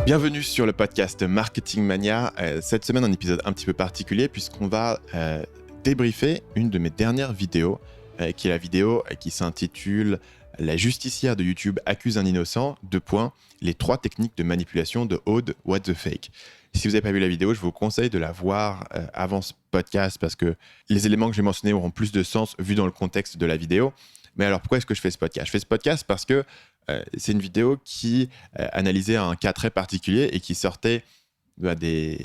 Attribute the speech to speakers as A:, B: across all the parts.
A: Bienvenue sur le podcast Marketing Mania. Cette semaine, un épisode un petit peu particulier puisqu'on va débriefer une de mes dernières vidéos, qui est la vidéo qui s'intitule « La justicière de YouTube accuse un innocent, : les 3 techniques de manipulation de Aude What the Fake ». Si vous n'avez pas vu la vidéo, je vous conseille de la voir avant ce podcast parce que les éléments que j'ai mentionnés auront plus de sens vu dans le contexte de la vidéo. Mais alors, pourquoi est-ce que je fais ce podcast ? Je fais ce podcast parce que c'est une vidéo qui analysait un cas très particulier et qui sortait des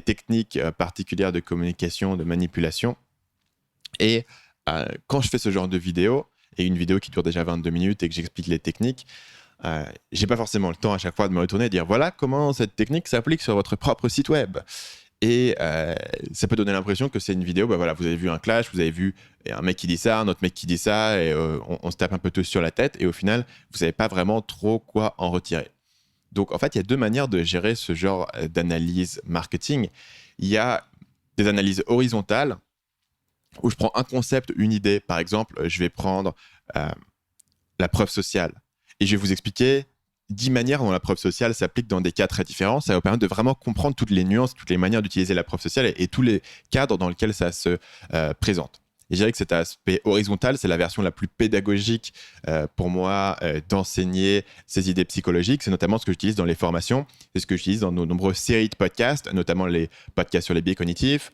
A: techniques particulières de communication, de manipulation. Et quand je fais ce genre de vidéo, et une vidéo qui dure déjà 22 minutes et que j'explique les techniques, j'ai pas forcément le temps à chaque fois de me retourner et dire voilà comment cette technique s'applique sur votre propre site web. Et ça peut donner l'impression que c'est une vidéo, vous avez vu un clash, vous avez vu un mec qui dit ça, un autre mec qui dit ça, et on se tape un peu tous sur la tête, et au final, vous savez pas vraiment trop quoi en retirer. Donc en fait, il y a 2 manières de gérer ce genre d'analyse marketing. Il y a des analyses horizontales, où je prends un concept, une idée. Par exemple, je vais prendre la preuve sociale, et je vais vous expliquer 10 manières dont la preuve sociale s'applique dans des cas très différents. Ça va vous permettre de vraiment comprendre toutes les nuances, toutes les manières d'utiliser la preuve sociale et tous les cadres dans lesquels ça se présente. Et je dirais que cet aspect horizontal, c'est la version la plus pédagogique pour moi d'enseigner ces idées psychologiques. C'est notamment ce que j'utilise dans les formations, c'est ce que j'utilise dans nos nombreuses séries de podcasts, notamment les podcasts sur les biais cognitifs,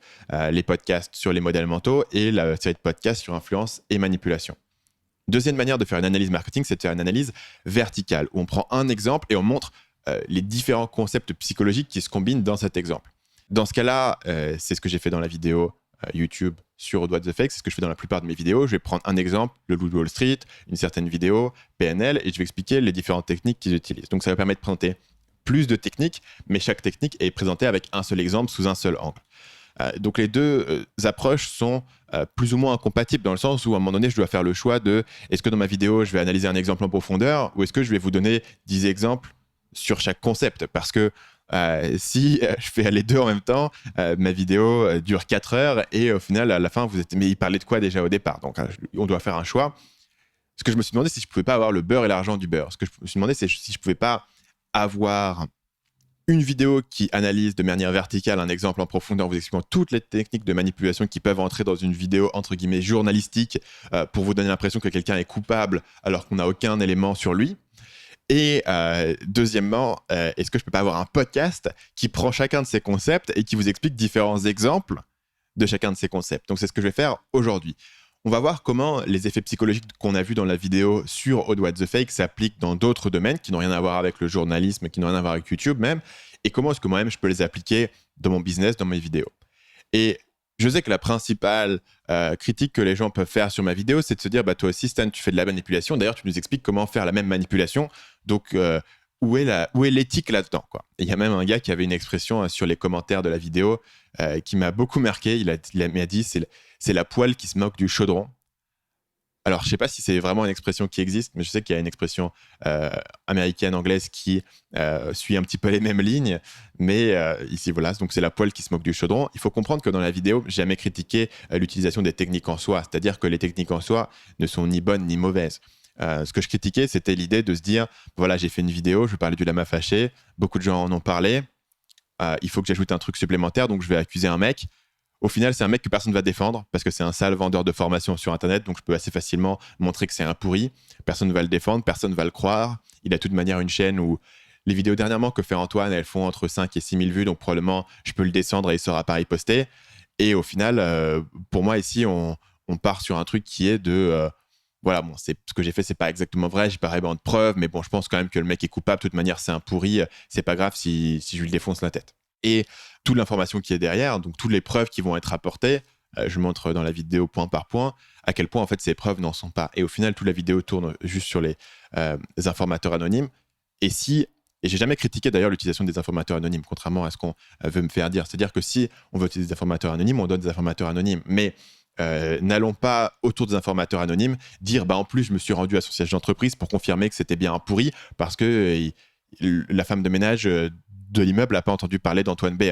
A: les podcasts sur les modèles mentaux et la série de podcasts sur influence et manipulation. Deuxième manière de faire une analyse marketing, c'est de faire une analyse verticale, où on prend un exemple et on montre les différents concepts psychologiques qui se combinent dans cet exemple. Dans ce cas-là, c'est ce que j'ai fait dans la vidéo YouTube sur What the Fake, c'est ce que je fais dans la plupart de mes vidéos. Je vais prendre un exemple, le loup de Wall Street, une certaine vidéo, PNL, et je vais expliquer les différentes techniques qu'ils utilisent. Donc ça va permettre de présenter plus de techniques, mais chaque technique est présentée avec un seul exemple sous un seul angle. Donc les 2 approches sont plus ou moins incompatibles dans le sens où à un moment donné je dois faire le choix de est-ce que dans ma vidéo je vais analyser un exemple en profondeur ou est-ce que je vais vous donner 10 exemples sur chaque concept, parce que si je fais les 2 en même temps, ma vidéo dure 4 heures et au final à la fin vous êtes mais il parlait de quoi déjà au départ, donc on doit faire un choix. Ce que je me suis demandé, c'est si je pouvais pas avoir le beurre et l'argent du beurre. Ce que je me suis demandé, c'est si je pouvais pas avoir une vidéo qui analyse de manière verticale un exemple en profondeur en vous expliquant toutes les techniques de manipulation qui peuvent entrer dans une vidéo entre guillemets journalistique pour vous donner l'impression que quelqu'un est coupable alors qu'on n'a aucun élément sur lui. Et deuxièmement, est-ce que je peux pas avoir un podcast qui prend chacun de ces concepts et qui vous explique différents exemples de chacun de ces concepts. Donc c'est ce que je vais faire aujourd'hui. On va voir comment les effets psychologiques qu'on a vus dans la vidéo sur Aude What the Fake s'appliquent dans d'autres domaines qui n'ont rien à voir avec le journalisme, qui n'ont rien à voir avec YouTube même, et comment est-ce que moi-même je peux les appliquer dans mon business, dans mes vidéos. Et je sais que la principale critique que les gens peuvent faire sur ma vidéo, c'est de se dire toi aussi Stan, tu fais de la manipulation, d'ailleurs tu nous expliques comment faire la même manipulation, donc où est l'éthique là-dedans, quoi. Et il y a même un gars qui avait une expression sur les commentaires de la vidéo qui m'a beaucoup marqué. Il m'a dit c'est la poêle qui se moque du chaudron. Alors, je ne sais pas si c'est vraiment une expression qui existe, mais je sais qu'il y a une expression américaine, anglaise qui suit un petit peu les mêmes lignes. Mais ici, voilà, donc c'est la poêle qui se moque du chaudron. Il faut comprendre que dans la vidéo, j'ai jamais critiqué l'utilisation des techniques en soi. C'est-à-dire que les techniques en soi ne sont ni bonnes ni mauvaises. Ce que je critiquais, c'était l'idée de se dire, voilà, j'ai fait une vidéo, je parlais du lama fâché, beaucoup de gens en ont parlé, il faut que j'ajoute un truc supplémentaire, donc je vais accuser un mec. Au final, c'est un mec que personne ne va défendre parce que c'est un sale vendeur de formation sur Internet, donc je peux assez facilement montrer que c'est un pourri. Personne ne va le défendre, personne ne va le croire. Il a de toute manière une chaîne où les vidéos dernièrement que fait Antoine, elles font entre 5 et 6 000 vues, donc probablement je peux le descendre et il sera pas reposté. Et au final, pour moi ici, on part sur un truc qui est de... voilà, bon, ce que j'ai fait, c'est pas exactement vrai, j'ai pas vraiment de preuves, mais bon, je pense quand même que le mec est coupable. De toute manière, c'est un pourri, c'est pas grave si je lui défonce la tête. Et toute l'information qui est derrière, donc toutes les preuves qui vont être apportées, je montre dans la vidéo point par point à quel point en fait ces preuves n'en sont pas. Et au final, toute la vidéo tourne juste sur les informateurs anonymes. Et j'ai jamais critiqué d'ailleurs l'utilisation des informateurs anonymes, contrairement à ce qu'on veut me faire dire. C'est-à-dire que si on veut utiliser des informateurs anonymes, on donne des informateurs anonymes. Mais n'allons pas autour des informateurs anonymes dire en plus je me suis rendu à son siège d'entreprise pour confirmer que c'était bien un pourri parce que la femme de ménage de l'immeuble n'a pas entendu parler d'Antoine B.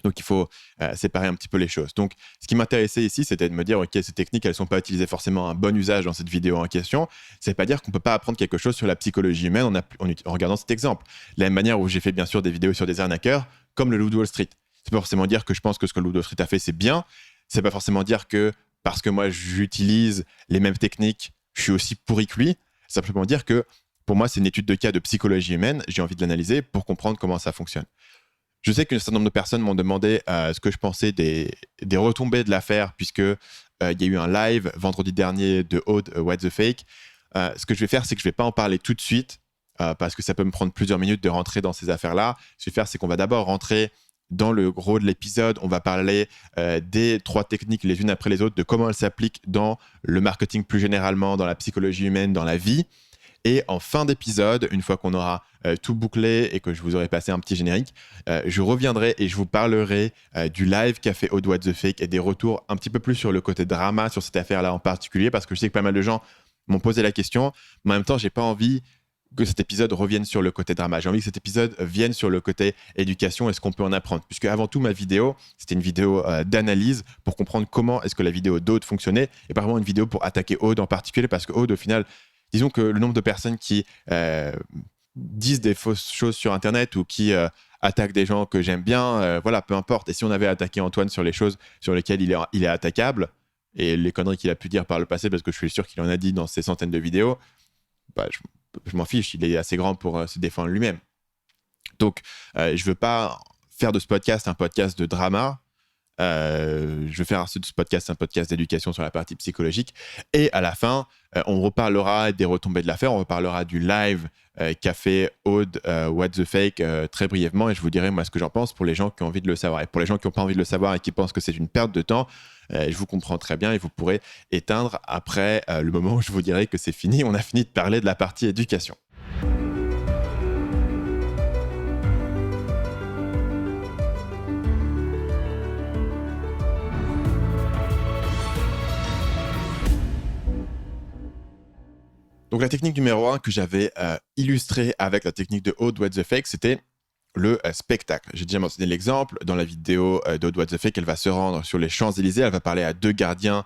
A: Donc, il faut séparer un petit peu les choses. Donc, ce qui m'intéressait ici, c'était de me dire, OK, ces techniques, elles ne sont pas utilisées forcément à un bon usage dans cette vidéo en question. Ça ne veut pas dire qu'on ne peut pas apprendre quelque chose sur la psychologie humaine en regardant cet exemple. De la même manière où j'ai fait, bien sûr, des vidéos sur des arnaqueurs, comme le Loup de Wall Street. C'est pas forcément dire que je pense que ce que le Loup de Wall Street a fait, c'est bien. C'est pas forcément dire que parce que moi, j'utilise les mêmes techniques, je suis aussi pourri que lui. C'est simplement dire que, pour moi, c'est une étude de cas de psychologie humaine. J'ai envie de l'analyser pour comprendre comment ça fonctionne. Je sais qu'un certain nombre de personnes m'ont demandé ce que je pensais des retombées de l'affaire, puisque y a eu un live vendredi dernier de Aude, What the Fake. Ce que je vais faire, c'est que je ne vais pas en parler tout de suite, parce que ça peut me prendre plusieurs minutes de rentrer dans ces affaires-là. Ce que je vais faire, c'est qu'on va d'abord rentrer dans le gros de l'épisode. On va parler des 3 techniques les unes après les autres, de comment elles s'appliquent dans le marketing plus généralement, dans la psychologie humaine, dans la vie. Et en fin d'épisode, une fois qu'on aura tout bouclé et que je vous aurai passé un petit générique, je reviendrai et je vous parlerai du live qu'a fait Aude What the Fake et des retours un petit peu plus sur le côté drama sur cette affaire-là en particulier, parce que je sais que pas mal de gens m'ont posé la question, mais en même temps, j'ai pas envie que cet épisode revienne sur le côté drama. J'ai envie que cet épisode vienne sur le côté éducation et ce qu'on peut en apprendre. Puisque avant tout, ma vidéo, c'était une vidéo d'analyse pour comprendre comment est-ce que la vidéo d'Aude fonctionnait, et pas vraiment une vidéo pour attaquer Aude en particulier, parce que Aude, au final, disons que le nombre de personnes qui disent des fausses choses sur Internet ou qui attaquent des gens que j'aime bien, voilà, peu importe. Et si on avait attaqué Antoine sur les choses sur lesquelles il est attaquable, et les conneries qu'il a pu dire par le passé, parce que je suis sûr qu'il en a dit dans ses centaines de vidéos, bah, je m'en fiche, il est assez grand pour se défendre lui-même. Donc, je ne veux pas faire de ce podcast un podcast de drama. Je vais faire de ce podcast un podcast d'éducation sur la partie psychologique. Et à la fin, on reparlera des retombées de l'affaire, on reparlera du live qu'a fait Aude, What the Fake, très brièvement, et je vous dirai moi ce que j'en pense pour les gens qui ont envie de le savoir. Et pour les gens qui n'ont pas envie de le savoir et qui pensent que c'est une perte de temps, je vous comprends très bien et vous pourrez éteindre après le moment où je vous dirai que c'est fini, on a fini de parler de la partie éducation. Donc la technique numéro 1 que j'avais illustrée avec la technique de Aude What the Fake, c'était le spectacle. J'ai déjà mentionné l'exemple. Dans la vidéo d'Aude What the Fake, elle va se rendre sur les Champs-Élysées, elle va parler à 2 gardiens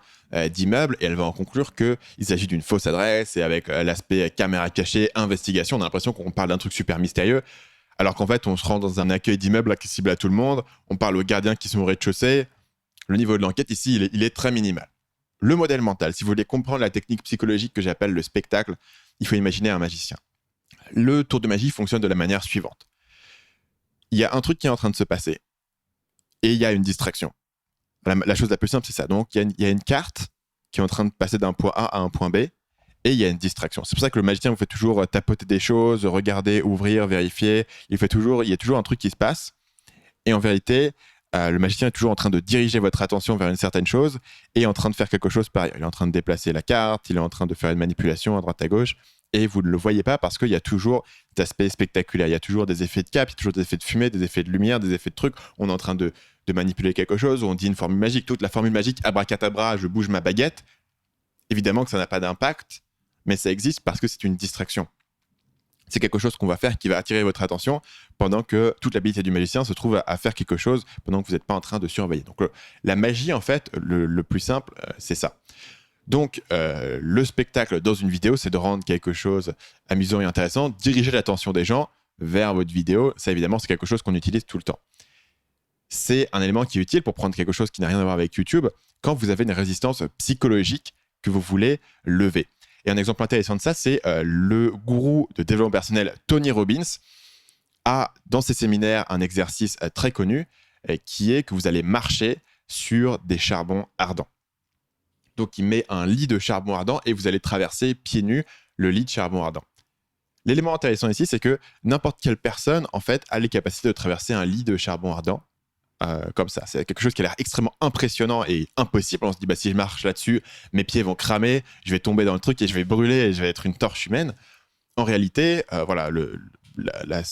A: d'immeubles et elle va en conclure qu'il s'agit d'une fausse adresse, et avec l'aspect caméra cachée, investigation, on a l'impression qu'on parle d'un truc super mystérieux, alors qu'en fait on se rend dans un accueil d'immeuble accessible à tout le monde, on parle aux gardiens qui sont au rez-de-chaussée. Le niveau de l'enquête ici, il est très minimal. Le modèle mental, si vous voulez comprendre la technique psychologique que j'appelle le spectacle, il faut imaginer un magicien. Le tour de magie fonctionne de la manière suivante. Il y a un truc qui est en train de se passer et il y a une distraction. La chose la plus simple, c'est ça. Donc, il y a une carte qui est en train de passer d'un point A à un point B et il y a une distraction. C'est pour ça que le magicien vous fait toujours tapoter des choses, regarder, ouvrir, vérifier. Il y a toujours un truc qui se passe. Et en vérité, le magicien est toujours en train de diriger votre attention vers une certaine chose et en train de faire quelque chose par ailleurs. Il est en train de déplacer la carte, il est en train de faire une manipulation à droite à gauche et vous ne le voyez pas parce qu'il y a toujours cet aspect spectaculaire. Il y a toujours des effets de cap, il y a toujours des effets de fumée, des effets de lumière, des effets de trucs. On est en train de manipuler quelque chose, on dit une formule magique. Toute la formule magique, abracadabra, je bouge ma baguette. Évidemment que ça n'a pas d'impact, mais ça existe parce que c'est une distraction. C'est quelque chose qu'on va faire qui va attirer votre attention pendant que toute l'habilité du magicien se trouve à faire quelque chose pendant que vous n'êtes pas en train de surveiller. Donc la magie, en fait, le plus simple, c'est ça. Donc le spectacle dans une vidéo, c'est de rendre quelque chose amusant et intéressant, diriger l'attention des gens vers votre vidéo. Ça, évidemment, c'est quelque chose qu'on utilise tout le temps. C'est un élément qui est utile pour prendre quelque chose qui n'a rien à voir avec YouTube quand vous avez une résistance psychologique que vous voulez lever. Et un exemple intéressant de ça, c'est le gourou de développement personnel Tony Robbins a dans ses séminaires un exercice très connu qui est que vous allez marcher sur des charbons ardents. Donc il met un lit de charbon ardent et vous allez traverser pieds nus le lit de charbon ardent. L'élément intéressant ici, c'est que n'importe quelle personne en fait a les capacités de traverser un lit de charbon ardent. Comme ça, c'est quelque chose qui a l'air extrêmement impressionnant et impossible. On se dit, si je marche là-dessus, mes pieds vont cramer, je vais tomber dans le truc et je vais brûler et je vais être une torche humaine. En réalité, voilà, la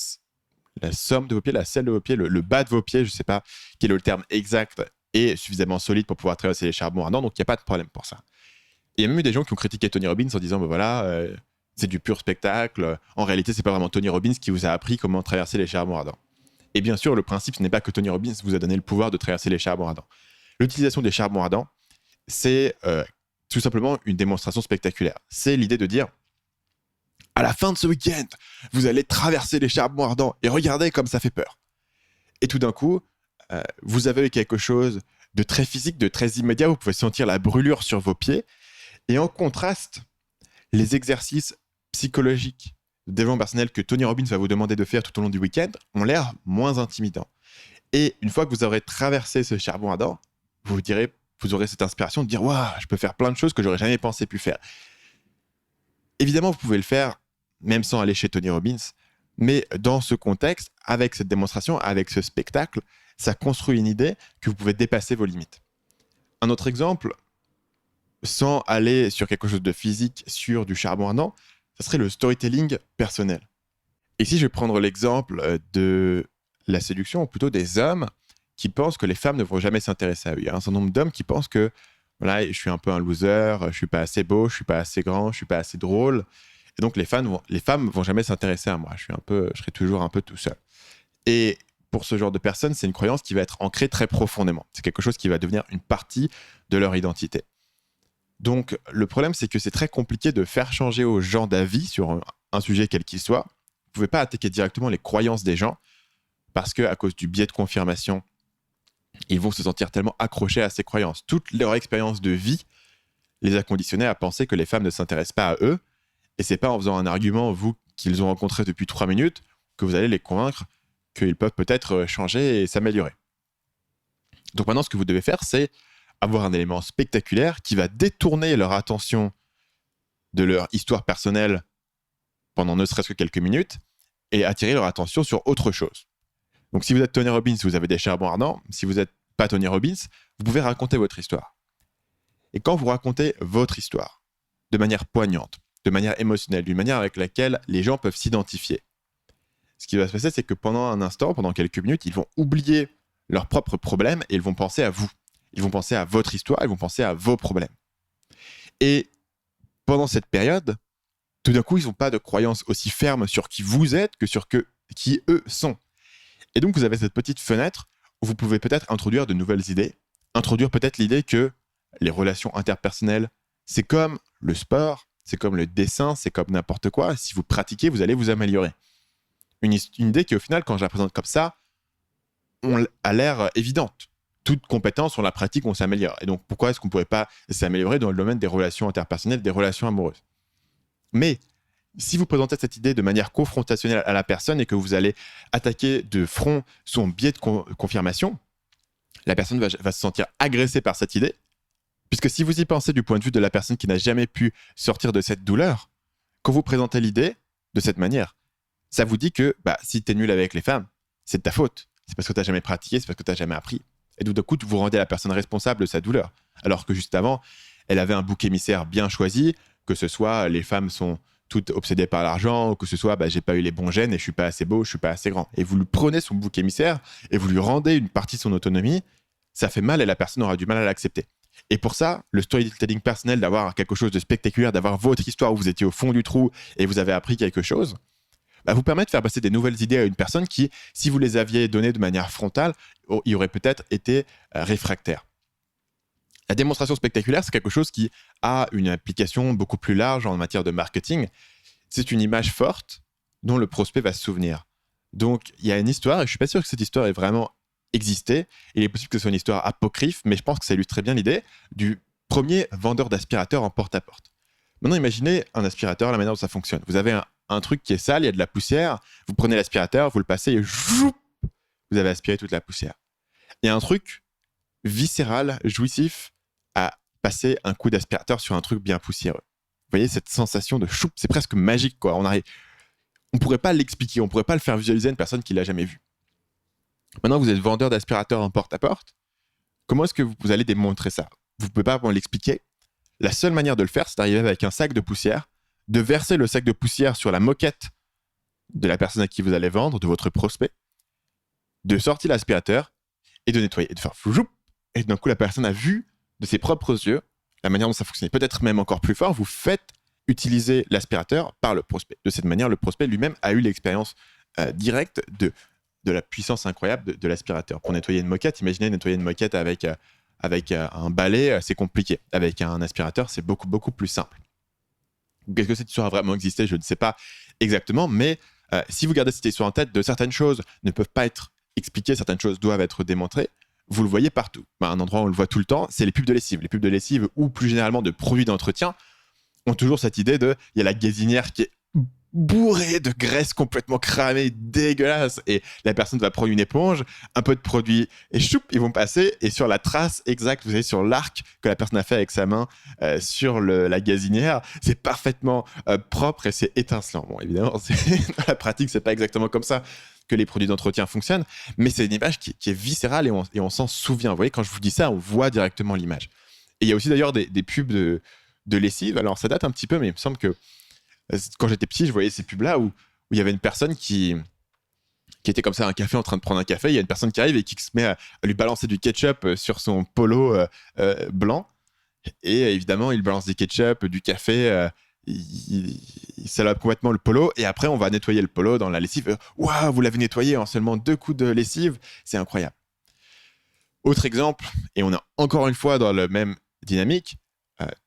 A: somme de vos pieds, la selle de vos pieds, le bas de vos pieds, je ne sais pas quel est le terme exact, est suffisamment solide pour pouvoir traverser les charbons ardents, donc il n'y a pas de problème pour ça. Et il y a même eu des gens qui ont critiqué Tony Robbins en disant, c'est du pur spectacle. En réalité, ce n'est pas vraiment Tony Robbins qui vous a appris comment traverser les charbons ardents. Et bien sûr, le principe, ce n'est pas que Tony Robbins vous a donné le pouvoir de traverser les charbons ardents. L'utilisation des charbons ardents, c'est tout simplement une démonstration spectaculaire. C'est l'idée de dire, à la fin de ce week-end, vous allez traverser les charbons ardents et regardez comme ça fait peur. Et tout d'un coup, vous avez quelque chose de très physique, de très immédiat, vous pouvez sentir la brûlure sur vos pieds. Et en contraste, les exercices psychologiques de développement personnel que Tony Robbins va vous demander de faire tout au long du week-end ont l'air moins intimidants. Et une fois que vous aurez traversé ce charbon ardent, vous aurez cette inspiration de dire « Waouh, je peux faire plein de choses que j'aurais jamais pensé pu faire ». Évidemment, vous pouvez le faire même sans aller chez Tony Robbins, mais dans ce contexte, avec cette démonstration, avec ce spectacle, ça construit une idée que vous pouvez dépasser vos limites. Un autre exemple, sans aller sur quelque chose de physique, sur du charbon ardent, ça serait le storytelling personnel. Ici, je vais prendre l'exemple de la séduction, ou plutôt des hommes qui pensent que les femmes ne vont jamais s'intéresser à eux. Il y a un certain nombre d'hommes qui pensent que voilà, je suis un peu un loser, je suis pas assez beau, je suis pas assez grand, je suis pas assez drôle. Et donc les femmes vont jamais s'intéresser à moi. Je serai toujours un peu tout seul. Et pour ce genre de personnes, c'est une croyance qui va être ancrée très profondément. C'est quelque chose qui va devenir une partie de leur identité. Donc le problème, c'est que c'est très compliqué de faire changer aux gens d'avis sur un sujet quel qu'il soit. Vous ne pouvez pas attaquer directement les croyances des gens parce qu'à cause du biais de confirmation, ils vont se sentir tellement accrochés à ces croyances. Toute leur expérience de vie les a conditionnés à penser que les femmes ne s'intéressent pas à eux. Et c'est pas en faisant un argument, vous, qu'ils ont rencontré depuis 3 minutes, que vous allez les convaincre qu'ils peuvent peut-être changer et s'améliorer. Donc maintenant, ce que vous devez faire, c'est avoir un élément spectaculaire qui va détourner leur attention de leur histoire personnelle pendant ne serait-ce que quelques minutes et attirer leur attention sur autre chose. Donc si vous êtes Tony Robbins, vous avez des charbons ardents. Si vous n'êtes pas Tony Robbins, vous pouvez raconter votre histoire. Et quand vous racontez votre histoire de manière poignante, de manière émotionnelle, d'une manière avec laquelle les gens peuvent s'identifier, ce qui va se passer, c'est que pendant un instant, pendant quelques minutes, ils vont oublier leurs propres problèmes et ils vont penser à vous. Ils vont penser à votre histoire, ils vont penser à vos problèmes. Et pendant cette période, tout d'un coup, ils n'ont pas de croyance aussi ferme sur qui vous êtes que sur qui eux sont. Et donc, vous avez cette petite fenêtre où vous pouvez peut-être introduire de nouvelles idées, introduire peut-être l'idée que les relations interpersonnelles, c'est comme le sport, c'est comme le dessin, c'est comme n'importe quoi. Si vous pratiquez, vous allez vous améliorer. Une idée qui, au final, quand je la présente comme ça, a l'air évidente. Toute compétence, on la pratique, on s'améliore. Et donc, pourquoi est-ce qu'on ne pourrait pas s'améliorer dans le domaine des relations interpersonnelles, des relations amoureuses ? Mais si vous présentez cette idée de manière confrontationnelle à la personne et que vous allez attaquer de front son biais de confirmation, la personne va se sentir agressée par cette idée. Puisque si vous y pensez du point de vue de la personne qui n'a jamais pu sortir de cette douleur, quand vous présentez l'idée de cette manière, ça vous dit que si tu es nul avec les femmes, c'est de ta faute. C'est parce que tu n'as jamais pratiqué, c'est parce que tu n'as jamais appris. Et tout d'un coup, vous rendez la personne responsable de sa douleur. Alors que juste avant, elle avait un bouc émissaire bien choisi, que ce soit les femmes sont toutes obsédées par l'argent, ou que ce soit j'ai pas eu les bons gènes et je suis pas assez beau, je suis pas assez grand. Et vous lui prenez son bouc émissaire et vous lui rendez une partie de son autonomie, ça fait mal et la personne aura du mal à l'accepter. Et pour ça, le storytelling personnel, d'avoir quelque chose de spectaculaire, d'avoir votre histoire où vous étiez au fond du trou et vous avez appris quelque chose, vous permet de faire passer des nouvelles idées à une personne qui, si vous les aviez données de manière frontale, y aurait peut-être été réfractaire. La démonstration spectaculaire, c'est quelque chose qui a une application beaucoup plus large en matière de marketing. C'est une image forte dont le prospect va se souvenir. Donc, il y a une histoire, et je ne suis pas sûr que cette histoire ait vraiment existé. Il est possible que ce soit une histoire apocryphe, mais je pense que ça illustre très bien l'idée du premier vendeur d'aspirateurs en porte-à-porte. Maintenant, imaginez un aspirateur, la manière dont ça fonctionne. Vous avez un truc qui est sale, il y a de la poussière, vous prenez l'aspirateur, vous le passez et vous avez aspiré toute la poussière. Il y a un truc viscéral, jouissif, à passer un coup d'aspirateur sur un truc bien poussiéreux. Vous voyez cette sensation de choup, c'est presque magique, quoi. On pourrait pas l'expliquer, on pourrait pas le faire visualiser à une personne qui l'a jamais vu. Maintenant, vous êtes vendeur d'aspirateurs en porte-à-porte. Comment est-ce que vous allez démontrer ça ? Vous ne pouvez pas vraiment l'expliquer. La seule manière de le faire, c'est d'arriver avec un sac de poussière, de verser le sac de poussière sur la moquette de la personne à qui vous allez vendre, de votre prospect, de sortir l'aspirateur et de nettoyer, et de faire floup. Et d'un coup, la personne a vu de ses propres yeux la manière dont ça fonctionnait. Peut-être même encore plus fort, vous faites utiliser l'aspirateur par le prospect. De cette manière, le prospect lui-même a eu l'expérience directe de de la puissance incroyable de l'aspirateur. Pour nettoyer une moquette, imaginez nettoyer une moquette avec un balai, c'est compliqué. Avec un aspirateur, c'est beaucoup, beaucoup plus simple. Est-ce que cette histoire a vraiment existé? Je ne sais pas exactement, mais si vous gardez cette histoire en tête, de certaines choses ne peuvent pas être expliquées, certaines choses doivent être démontrées, vous le voyez partout. Un endroit où on le voit tout le temps, c'est les pubs de lessive. Les pubs de lessive ou plus généralement de produits d'entretien ont toujours cette idée il y a la gazinière qui est bourrée de graisse complètement cramée, dégueulasse, et la personne va prendre une éponge, un peu de produit, et choup, ils vont passer, et sur la trace exacte, vous savez, sur l'arc que la personne a fait avec sa main sur la gazinière, c'est parfaitement propre et c'est étincelant. Bon, évidemment, dans la pratique, c'est pas exactement comme ça que les produits d'entretien fonctionnent, mais c'est une image qui est viscérale et on s'en souvient. Vous voyez, quand je vous dis ça, on voit directement l'image. Et il y a aussi d'ailleurs des pubs de lessive. Alors, ça date un petit peu, mais il me semble que quand j'étais petit, je voyais ces pubs-là où il y avait une personne qui était comme ça à un café en train de prendre un café. Il y a une personne qui arrive et qui se met à lui balancer du ketchup sur son polo blanc. Et évidemment, il balance du ketchup, du café. Il salope complètement le polo. Et après, on va nettoyer le polo dans la lessive. Waouh, vous l'avez nettoyé en seulement 2 coups de lessive. C'est incroyable. Autre exemple, et on est encore une fois dans la même dynamique,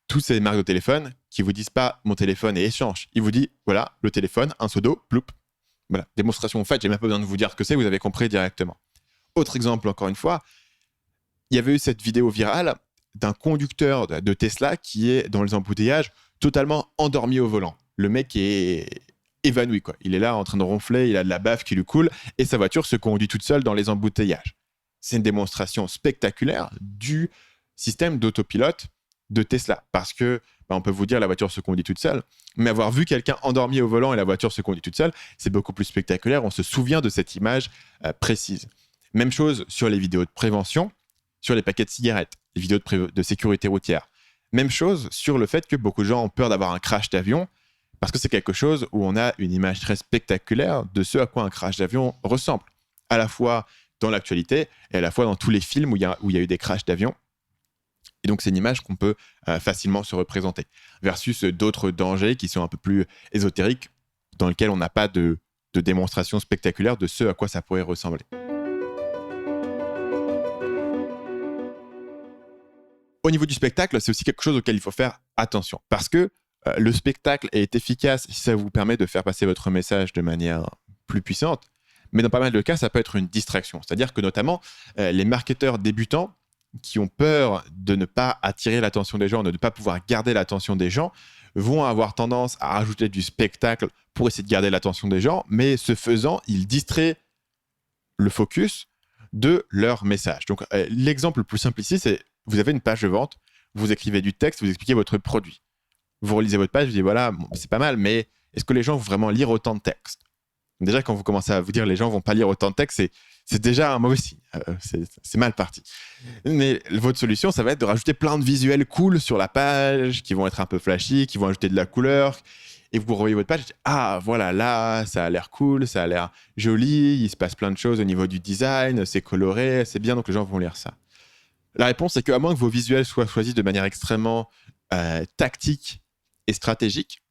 A: toutes ces marques de téléphone qui vous disent pas mon téléphone est échange. Ils vous disent voilà, le téléphone, un seau d'eau, ploup. Voilà, démonstration faite, j'ai même pas besoin de vous dire ce que c'est, vous avez compris directement. Autre exemple, encore une fois, il y avait eu cette vidéo virale d'un conducteur de Tesla qui est dans les embouteillages totalement endormi au volant. Le mec est évanoui, quoi. Il est là en train de ronfler, il a de la bave qui lui coule et sa voiture se conduit toute seule dans les embouteillages. C'est une démonstration spectaculaire du système d'autopilote de Tesla. Parce que, on peut vous dire la voiture se conduit toute seule, mais avoir vu quelqu'un endormi au volant et la voiture se conduit toute seule, c'est beaucoup plus spectaculaire. On se souvient de cette image précise. Même chose sur les vidéos de prévention, sur les paquets de cigarettes, les vidéos de sécurité routière. Même chose sur le fait que beaucoup de gens ont peur d'avoir un crash d'avion, parce que c'est quelque chose où on a une image très spectaculaire de ce à quoi un crash d'avion ressemble. À la fois dans l'actualité et à la fois dans tous les films où il y a eu des crashs d'avion. Et donc, c'est une image qu'on peut facilement se représenter. Versus d'autres dangers qui sont un peu plus ésotériques, dans lesquels on n'a pas de démonstration spectaculaire de ce à quoi ça pourrait ressembler. Au niveau du spectacle, c'est aussi quelque chose auquel il faut faire attention. Parce que le spectacle est efficace si ça vous permet de faire passer votre message de manière plus puissante. Mais dans pas mal de cas, ça peut être une distraction. C'est-à-dire que notamment, les marketeurs débutants qui ont peur de ne pas attirer l'attention des gens, de ne pas pouvoir garder l'attention des gens, vont avoir tendance à rajouter du spectacle pour essayer de garder l'attention des gens, mais ce faisant, ils distraient le focus de leur message. Donc, l'exemple le plus simple ici, c'est vous avez une page de vente, vous écrivez du texte, vous expliquez votre produit. Vous relisez votre page, vous dites voilà, bon, c'est pas mal, mais est-ce que les gens vont vraiment lire autant de texte? Déjà, quand vous commencez à vous dire les gens vont pas lire autant de texte, c'est déjà un mauvais signe. C'est mal parti. Mais votre solution, ça va être de rajouter plein de visuels cool sur la page, qui vont être un peu flashy, qui vont ajouter de la couleur. Et vous revoyez votre page et dites ah, voilà, là, ça a l'air cool, ça a l'air joli, il se passe plein de choses au niveau du design, c'est coloré, c'est bien, donc les gens vont lire ça. La réponse, c'est qu'à moins que vos visuels soient choisis de manière extrêmement tactique et stratégique,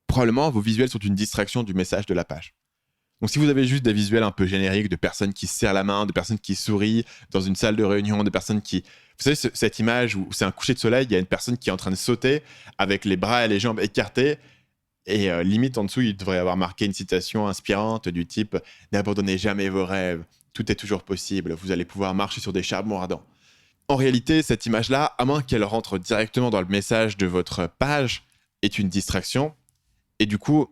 A: probablement vos visuels sont une distraction du message de la page. Donc, si vous avez juste des visuels un peu génériques de personnes qui se serrent la main, de personnes qui sourient dans une salle de réunion, de personnes qui... Vous savez, cette image où c'est un coucher de soleil, il y a une personne qui est en train de sauter avec les bras et les jambes écartés et limite en dessous, il devrait y avoir marqué une citation inspirante du type « N'abandonnez jamais vos rêves, tout est toujours possible, vous allez pouvoir marcher sur des charbons ardents ». En réalité, cette image-là, à moins qu'elle rentre directement dans le message de votre page, est une distraction et du coup...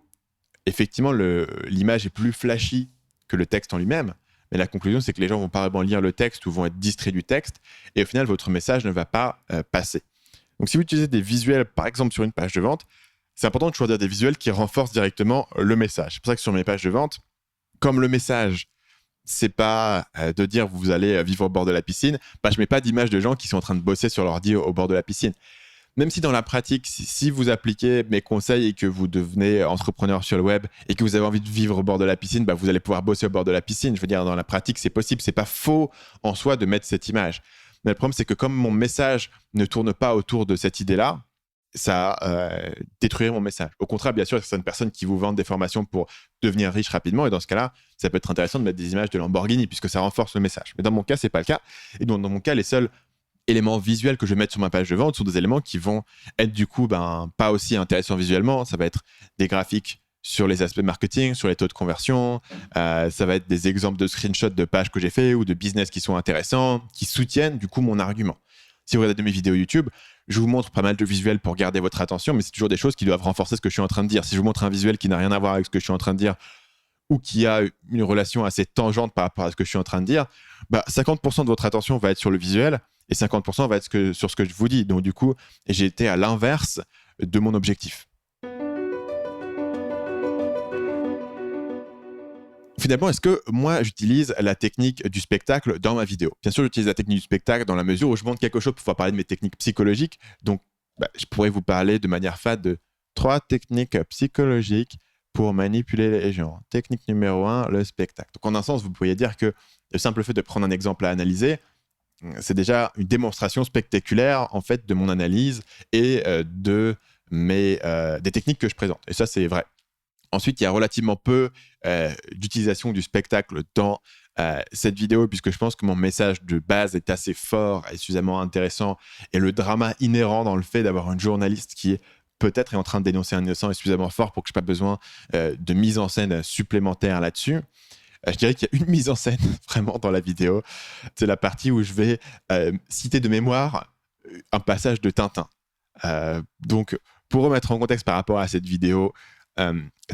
A: Effectivement, l'image est plus flashy que le texte en lui-même, mais la conclusion, c'est que les gens vont pas vraiment lire le texte ou vont être distraits du texte, et au final, votre message ne va pas passer. Donc, si vous utilisez des visuels, par exemple, sur une page de vente, c'est important de choisir des visuels qui renforcent directement le message. C'est pour ça que sur mes pages de vente, comme le message, c'est pas de dire vous allez vivre au bord de la piscine, je mets pas d'image de gens qui sont en train de bosser sur l'ordi au bord de la piscine. Même si dans la pratique, si vous appliquez mes conseils et que vous devenez entrepreneur sur le web et que vous avez envie de vivre au bord de la piscine, vous allez pouvoir bosser au bord de la piscine. Je veux dire, dans la pratique, c'est possible. C'est pas faux en soi de mettre cette image. Mais le problème, c'est que comme mon message ne tourne pas autour de cette idée-là, ça détruirait mon message. Au contraire, bien sûr, il y a certaines personnes qui vous vendent des formations pour devenir riche rapidement, et dans ce cas-là, ça peut être intéressant de mettre des images de Lamborghini, puisque ça renforce le message. Mais dans mon cas, c'est pas le cas. Et donc, dans mon cas, les seuls éléments visuels que je vais mettre sur ma page de vente sont des éléments qui vont être du coup pas aussi intéressants visuellement. Ça va être des graphiques sur les aspects marketing, sur les taux de conversion. Ça va être des exemples de screenshots de pages que j'ai fait ou de business qui sont intéressants, qui soutiennent du coup mon argument. Si vous regardez mes vidéos YouTube, je vous montre pas mal de visuels pour garder votre attention, mais c'est toujours des choses qui doivent renforcer ce que je suis en train de dire. Si je vous montre un visuel qui n'a rien à voir avec ce que je suis en train de dire ou qui a une relation assez tangente par rapport à ce que je suis en train de dire, 50% de votre attention va être sur le visuel et 50% va être sur ce que je vous dis. Donc du coup, j'ai été à l'inverse de mon objectif. Finalement, est-ce que moi, j'utilise la technique du spectacle dans ma vidéo? Bien sûr, j'utilise la technique du spectacle dans la mesure où je montre quelque chose pour pouvoir parler de mes techniques psychologiques. Donc, je pourrais vous parler de manière fade de 3 techniques psychologiques pour manipuler les gens. Technique numéro 1, le spectacle. Donc, en un sens, vous pourriez dire que le simple fait de prendre un exemple à analyser, c'est déjà une démonstration spectaculaire, en fait, de mon analyse et des techniques que je présente. Et ça, c'est vrai. Ensuite, il y a relativement peu d'utilisation du spectacle dans cette vidéo, puisque je pense que mon message de base est assez fort et suffisamment intéressant. Et le drama inhérent dans le fait d'avoir une journaliste qui peut-être est en train de dénoncer un innocent est suffisamment fort pour que je n'ai pas besoin de mise en scène supplémentaire là-dessus. Je dirais qu'il y a une mise en scène vraiment dans la vidéo. C'est la partie où je vais citer de mémoire un passage de Tintin. Donc, pour remettre en contexte par rapport à cette vidéo,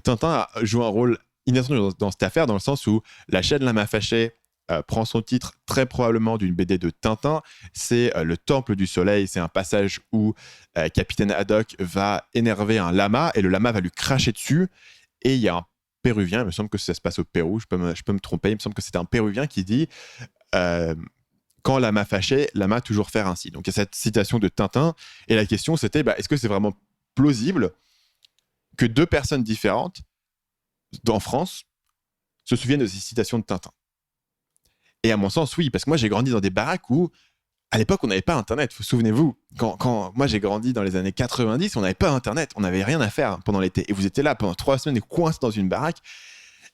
A: Tintin joue un rôle inattendu dans cette affaire, dans le sens où la chaîne La Main Fâchée prend son titre très probablement d'une BD de Tintin. C'est le Temple du Soleil. C'est un passage où Capitaine Haddock va énerver un lama et le lama va lui cracher dessus. Et il y a un Péruvien, il me semble que ça se passe au Pérou, je peux me tromper, il me semble que c'est un Péruvien qui dit quand lama fâché, lama toujours faire ainsi. Donc il y a cette citation de Tintin et la question c'était est-ce que c'est vraiment plausible que 2 personnes différentes en France se souviennent de ces citations de Tintin? Et à mon sens, oui, parce que moi j'ai grandi dans des baraques où à l'époque on n'avait pas Internet. Souvenez-vous, quand moi j'ai grandi dans les années 90, on n'avait pas Internet, on n'avait rien à faire pendant l'été. Et vous étiez là pendant 3 semaines coincés dans une baraque.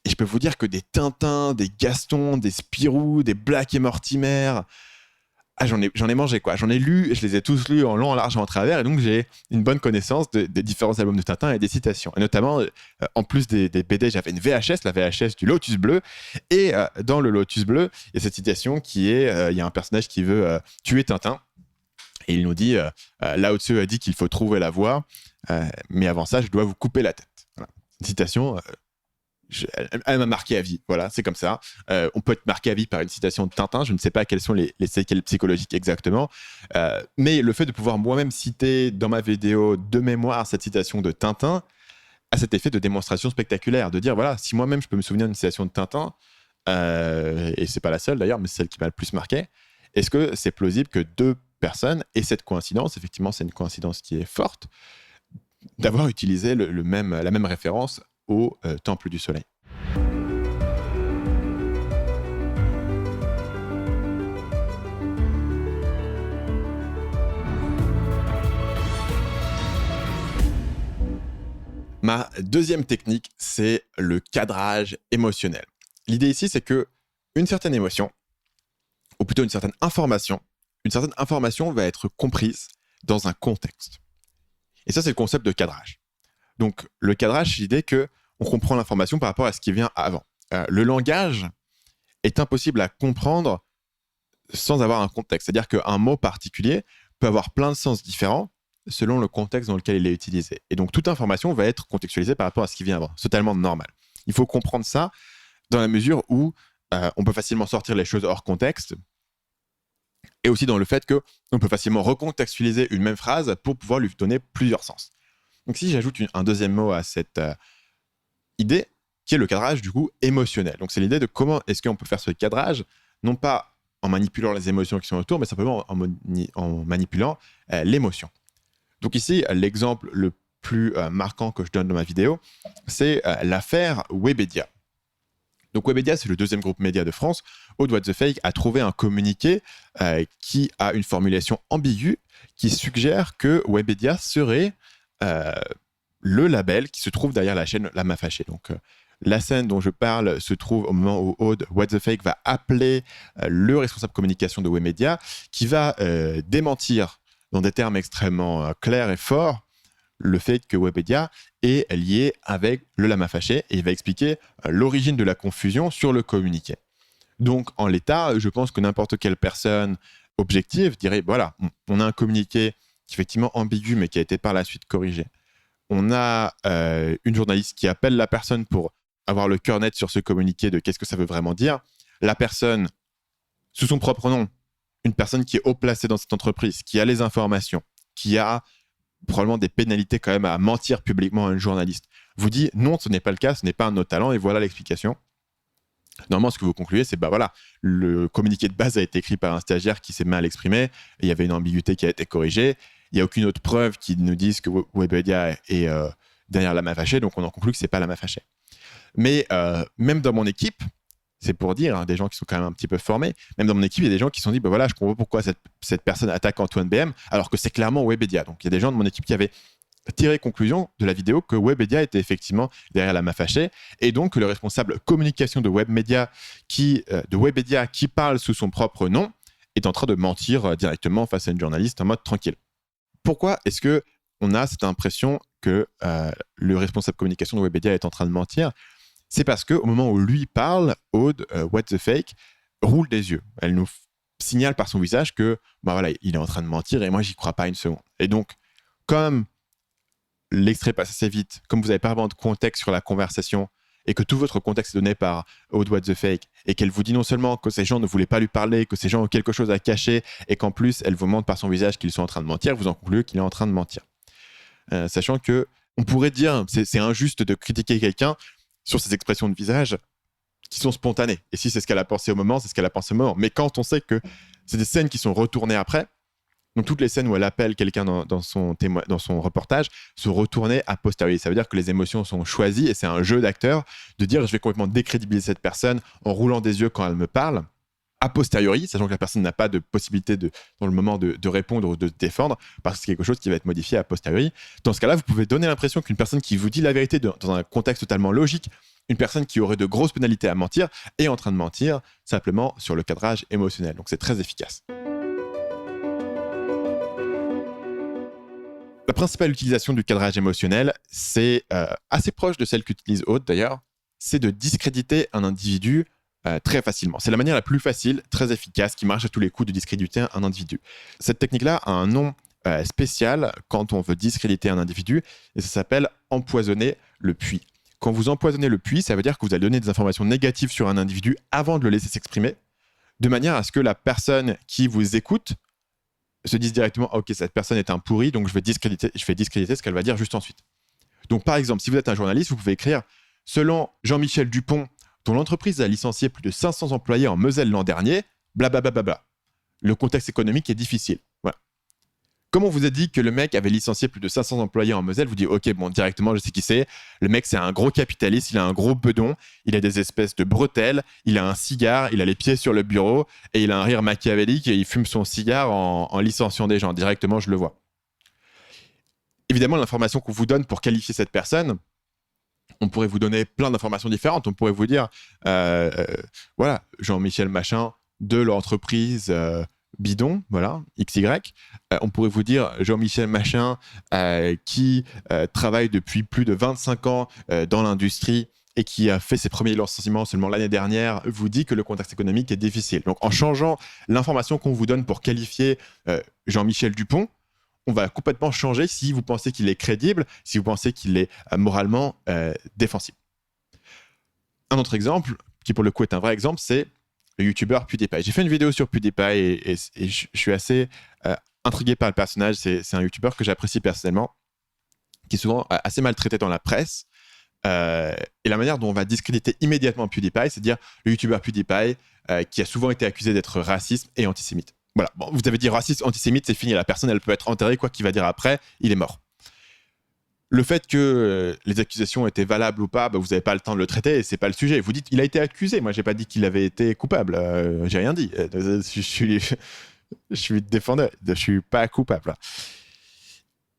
A: Et je peux vous dire que des Tintins, des Gaston, des Spirou, des Black et Mortimer, j'en ai mangé quoi. J'en ai lu, je les ai tous lus en long, en large et en travers. Et donc j'ai une bonne connaissance des différents albums de Tintin et des citations. Et notamment, en plus des BD, j'avais une VHS, la VHS du Lotus Bleu. Et dans le Lotus Bleu, il y a cette citation qui est, il y a un personnage qui veut tuer Tintin. Et il nous dit, Lao Tzu a dit qu'il faut trouver la voie, mais avant ça, je dois vous couper la tête. Voilà. Une citation... elle m'a marqué à vie, voilà, c'est comme ça. On peut être marqué à vie par une citation de Tintin, je ne sais pas quelles sont les séquelles psychologiques exactement, mais le fait de pouvoir moi-même citer dans ma vidéo de mémoire cette citation de Tintin a cet effet de démonstration spectaculaire, de dire voilà, si moi-même je peux me souvenir d'une citation de Tintin, et c'est pas la seule d'ailleurs, mais c'est celle qui m'a le plus marqué, est-ce que c'est plausible que 2 personnes aient cette coïncidence? Effectivement, c'est une coïncidence qui est forte, d'avoir utilisé la même référence au Temple du Soleil. Ma deuxième technique, c'est le cadrage émotionnel. L'idée ici, c'est que une certaine émotion, ou plutôt une certaine information va être comprise dans un contexte. Et ça, c'est le concept de cadrage. Donc, le cadrage, c'est l'idée qu'on comprend l'information par rapport à ce qui vient avant. Le langage est impossible à comprendre sans avoir un contexte. C'est-à-dire qu'un mot particulier peut avoir plein de sens différents selon le contexte dans lequel il est utilisé. Et donc, toute information va être contextualisée par rapport à ce qui vient avant. C'est totalement normal. Il faut comprendre ça dans la mesure où on peut facilement sortir les choses hors contexte, et aussi dans le fait qu'on peut facilement recontextualiser une même phrase pour pouvoir lui donner plusieurs sens. Donc si j'ajoute un deuxième mot à cette idée, qui est le cadrage du coup émotionnel. Donc c'est l'idée de comment est-ce qu'on peut faire ce cadrage, non pas en manipulant les émotions qui sont autour, mais simplement en manipulant l'émotion. Donc ici, l'exemple le plus marquant que je donne dans ma vidéo, c'est l'affaire Webedia. Donc Webedia, c'est le deuxième groupe média de France. Aude What the Fake a trouvé un communiqué qui a une formulation ambiguë qui suggère que Webedia serait le label qui se trouve derrière la chaîne La M'a Fâché. Donc la scène dont je parle se trouve au moment où Aude What the Fake va appeler le responsable communication de Webedia qui va démentir dans des termes extrêmement clairs et forts le fait que Webedia est lié avec le La M'a Fâché et il va expliquer l'origine de la confusion sur le communiqué. Donc, en l'état, je pense que n'importe quelle personne objective dirait, voilà, on a un communiqué qui est effectivement ambigu mais qui a été par la suite corrigé. On a une journaliste qui appelle la personne pour avoir le cœur net sur ce communiqué de qu'est-ce que ça veut vraiment dire. La personne, sous son propre nom, une personne qui est haut placée dans cette entreprise, qui a les informations, qui a probablement des pénalités quand même à mentir publiquement à un journaliste, vous dit non, ce n'est pas le cas, ce n'est pas un de nos talents, et voilà l'explication. Normalement, ce que vous concluez, c'est voilà, le communiqué de base a été écrit par un stagiaire qui s'est mal exprimé, et il y avait une ambiguïté qui a été corrigée, il n'y a aucune autre preuve qui nous dise que Webedia est derrière La M'a Fâché, donc on en conclut que ce n'est pas La M'a Fâché. Mais même dans mon équipe, c'est pour dire, des gens qui sont quand même un petit peu formés, même dans mon équipe, il y a des gens qui se sont dit, voilà, je comprends pourquoi cette personne attaque Antoine BM, alors que c'est clairement Webedia. Donc il y a des gens de mon équipe qui avaient tiré conclusion de la vidéo que Webedia était effectivement derrière La M'a Fâché, et donc que le responsable communication de Webedia qui parle sous son propre nom est en train de mentir directement face à une journaliste en mode tranquille. Pourquoi est-ce qu'on a cette impression que le responsable communication de Webedia est en train de mentir ? C'est parce qu'au moment où lui parle, Aude, What the Fake, roule des yeux. Elle nous signale par son visage que voilà, il est en train de mentir et moi, j'y crois pas une seconde. Et donc, comme l'extrait passe assez vite, comme vous n'avez pas vraiment de contexte sur la conversation et que tout votre contexte est donné par Aude What the Fake et qu'elle vous dit non seulement que ces gens ne voulaient pas lui parler, que ces gens ont quelque chose à cacher et qu'en plus, elle vous montre par son visage qu'ils sont en train de mentir, vous en concluez qu'il est en train de mentir. Sachant que on pourrait dire c'est injuste de critiquer quelqu'un sur ses expressions de visage qui sont spontanées. Et si c'est ce qu'elle a pensé au moment, c'est ce qu'elle a pensé au moment. Mais quand on sait que c'est des scènes qui sont retournées après, donc toutes les scènes où elle appelle quelqu'un dans son reportage sont retournées a posteriori. Ça veut dire que les émotions sont choisies et c'est un jeu d'acteur de dire je vais complètement décrédibiliser cette personne en roulant des yeux quand elle me parle. A posteriori, sachant que la personne n'a pas de possibilité dans le moment de répondre ou de se défendre, parce que c'est quelque chose qui va être modifié a posteriori. Dans ce cas-là, vous pouvez donner l'impression qu'une personne qui vous dit la vérité dans un contexte totalement logique, une personne qui aurait de grosses pénalités à mentir, est en train de mentir simplement sur le cadrage émotionnel. Donc c'est très efficace. La principale utilisation du cadrage émotionnel, c'est assez proche de celle qu'utilise Aude d'ailleurs, c'est de discréditer un individu très facilement. C'est la manière la plus facile, très efficace, qui marche à tous les coups de discréditer un individu. Cette technique-là a un nom spécial quand on veut discréditer un individu, et ça s'appelle empoisonner le puits. Quand vous empoisonnez le puits, ça veut dire que vous allez donner des informations négatives sur un individu avant de le laisser s'exprimer, de manière à ce que la personne qui vous écoute se dise directement « Ok, cette personne est un pourri, donc je vais discréditer ce qu'elle va dire juste ensuite. » Donc par exemple, si vous êtes un journaliste, vous pouvez écrire « Selon Jean-Michel Dupont, dont l'entreprise a licencié plus de 500 employés en Moselle l'an dernier, blablabla. Le contexte économique est difficile. » Voilà. Comme on vous a dit que le mec avait licencié plus de 500 employés en Moselle, vous dites « Ok, bon, directement, je sais qui c'est. Le mec, c'est un gros capitaliste, il a un gros bedon, il a des espèces de bretelles, il a un cigare, il a les pieds sur le bureau et il a un rire machiavélique et il fume son cigare en licenciant des gens. Directement, je le vois. » Évidemment, l'information qu'on vous donne pour qualifier cette personne, on pourrait vous donner plein d'informations différentes. On pourrait vous dire, voilà, Jean-Michel Machin de l'entreprise Bidon, voilà, XY. On pourrait vous dire Jean-Michel Machin qui travaille depuis plus de 25 ans dans l'industrie et qui a fait ses premiers licenciements seulement l'année dernière, vous dit que le contexte économique est difficile. Donc, en changeant l'information qu'on vous donne pour qualifier Jean-Michel Dupont, on va complètement changer si vous pensez qu'il est crédible, si vous pensez qu'il est moralement défensible. Un autre exemple, qui pour le coup est un vrai exemple, c'est le youtubeur PewDiePie. J'ai fait une vidéo sur PewDiePie et je suis assez intrigué par le personnage. C'est un youtubeur que j'apprécie personnellement, qui est souvent assez maltraité dans la presse. Et la manière dont on va discréditer immédiatement PewDiePie, c'est dire le youtubeur PewDiePie qui a souvent été accusé d'être raciste et antisémite. Voilà, bon, vous avez dit raciste, antisémite, c'est fini. La personne, elle peut être enterrée, quoi qu'il va dire après, il est mort. Le fait que les accusations étaient valables ou pas, bah, vous n'avez pas le temps de le traiter et c'est pas le sujet. Vous dites il a été accusé. Moi, j'ai pas dit qu'il avait été coupable. J'ai rien dit. Je suis défendeur. Je suis pas coupable.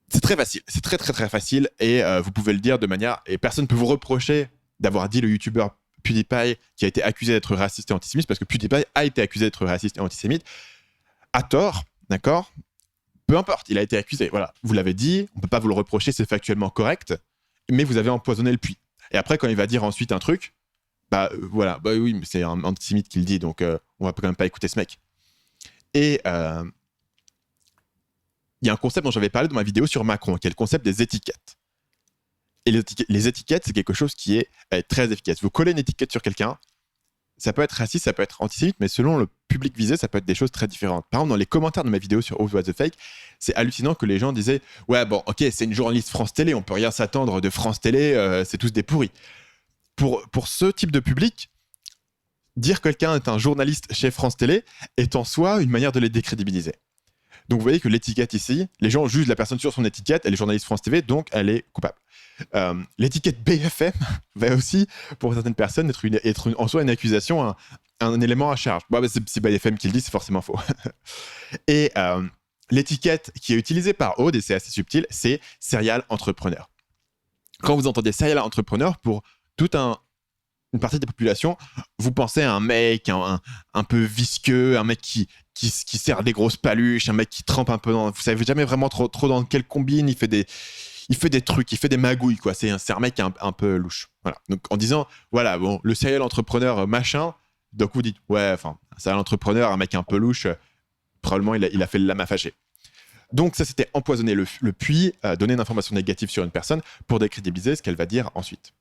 A: C'est très facile. C'est très très très facile et vous pouvez le dire de manière et personne peut vous reprocher d'avoir dit le youtubeur PewDiePie qui a été accusé d'être raciste et antisémite parce que PewDiePie a été accusé d'être raciste et antisémite à tort, d'accord? Peu importe, il a été accusé. Voilà, vous l'avez dit, on peut pas vous le reprocher, c'est factuellement correct, mais vous avez empoisonné le puits. Et après, quand il va dire ensuite un truc, voilà, bah oui, mais c'est un antisémite qui le dit, donc on va quand même pas écouter ce mec. Et il y a un concept dont j'avais parlé dans ma vidéo sur Macron, qui est le concept des étiquettes. Et les étiquettes, c'est quelque chose qui est très efficace. Vous collez une étiquette sur quelqu'un, ça peut être raciste, ça peut être antisémite, mais selon le public visé, ça peut être des choses très différentes. Par exemple, dans les commentaires de ma vidéo sur Who Was the Fake, c'est hallucinant que les gens disaient « Ouais, bon, ok, c'est une journaliste France Télé, on peut rien s'attendre de France Télé, c'est tous des pourris. » Pour ce type de public, dire que quelqu'un est un journaliste chez France Télé est en soi une manière de les décrédibiliser. Donc vous voyez que l'étiquette ici, les gens jugent la personne sur son étiquette, elle est journaliste France TV, donc elle est coupable. L'étiquette BFM va aussi, pour certaines personnes, être en soi une accusation, un élément à charge. Bon, c'est BFM qui le dit, c'est forcément faux. Et l'étiquette qui est utilisée par Aude, et c'est assez subtil, c'est serial entrepreneur. Quand vous entendez serial entrepreneur, pour toute une partie de la population, vous pensez à un mec un peu visqueux, un mec qui sert des grosses paluches, un mec qui trempe un peu dans... Vous savez jamais vraiment trop dans quelle combine, il fait des trucs, il fait des magouilles, quoi. C'est un mec un peu louche. Voilà. Donc en disant, voilà, bon, le serial entrepreneur machin, donc vous dites, ouais, enfin, un serial entrepreneur, un mec un peu louche, probablement il a fait le lama fâché. Donc ça, c'était empoisonner le puits, donner une information négative sur une personne pour décrédibiliser ce qu'elle va dire ensuite.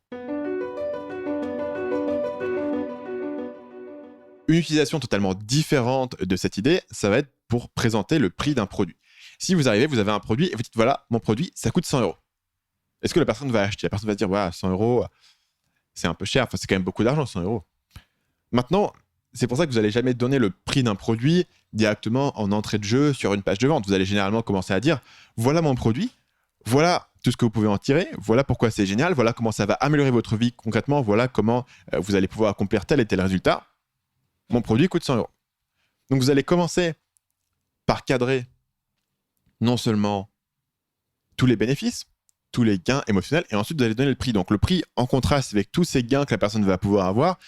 A: Une utilisation totalement différente de cette idée, ça va être pour présenter le prix d'un produit. Si vous arrivez, vous avez un produit et vous dites, voilà, mon produit, ça coûte 100 €. Est-ce que la personne va acheter? La personne va se dire, voilà, 100 €, c'est un peu cher, enfin, c'est quand même beaucoup d'argent, 100 €. Maintenant, c'est pour ça que vous n'allez jamais donner le prix d'un produit directement en entrée de jeu sur une page de vente. Vous allez généralement commencer à dire, voilà mon produit, voilà tout ce que vous pouvez en tirer, voilà pourquoi c'est génial, voilà comment ça va améliorer votre vie concrètement, voilà comment vous allez pouvoir accomplir tel et tel résultat. Mon produit coûte 100 €. Donc vous allez commencer par cadrer non seulement tous les bénéfices, tous les gains émotionnels, et ensuite vous allez donner le prix. Donc le prix, en contraste avec tous ces gains que la personne va pouvoir avoir,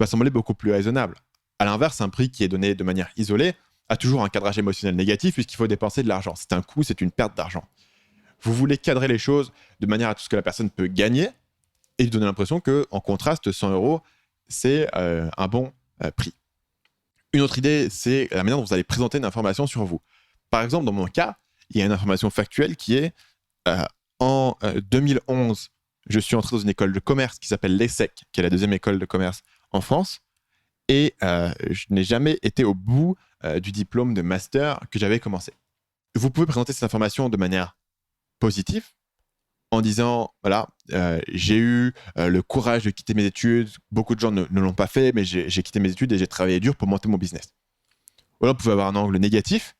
A: va sembler beaucoup plus raisonnable. À l'inverse, un prix qui est donné de manière isolée a toujours un cadrage émotionnel négatif puisqu'il faut dépenser de l'argent. C'est un coût, c'est une perte d'argent. Vous voulez cadrer les choses de manière à tout ce que la personne peut gagner et lui donner l'impression qu'en contraste, 100 €, c'est un bon prix. Une autre idée, c'est la manière dont vous allez présenter une information sur vous. Par exemple, dans mon cas, il y a une information factuelle qui est en 2011, je suis entré dans une école de commerce qui s'appelle l'ESSEC, qui est la deuxième école de commerce en France, et je n'ai jamais été au bout du diplôme de master que j'avais commencé. Vous pouvez présenter cette information de manière positive, en disant, voilà, j'ai eu le courage de quitter mes études, beaucoup de gens ne l'ont pas fait, mais j'ai quitté mes études et j'ai travaillé dur pour monter mon business. Ou alors, vous pouvez avoir un angle négatif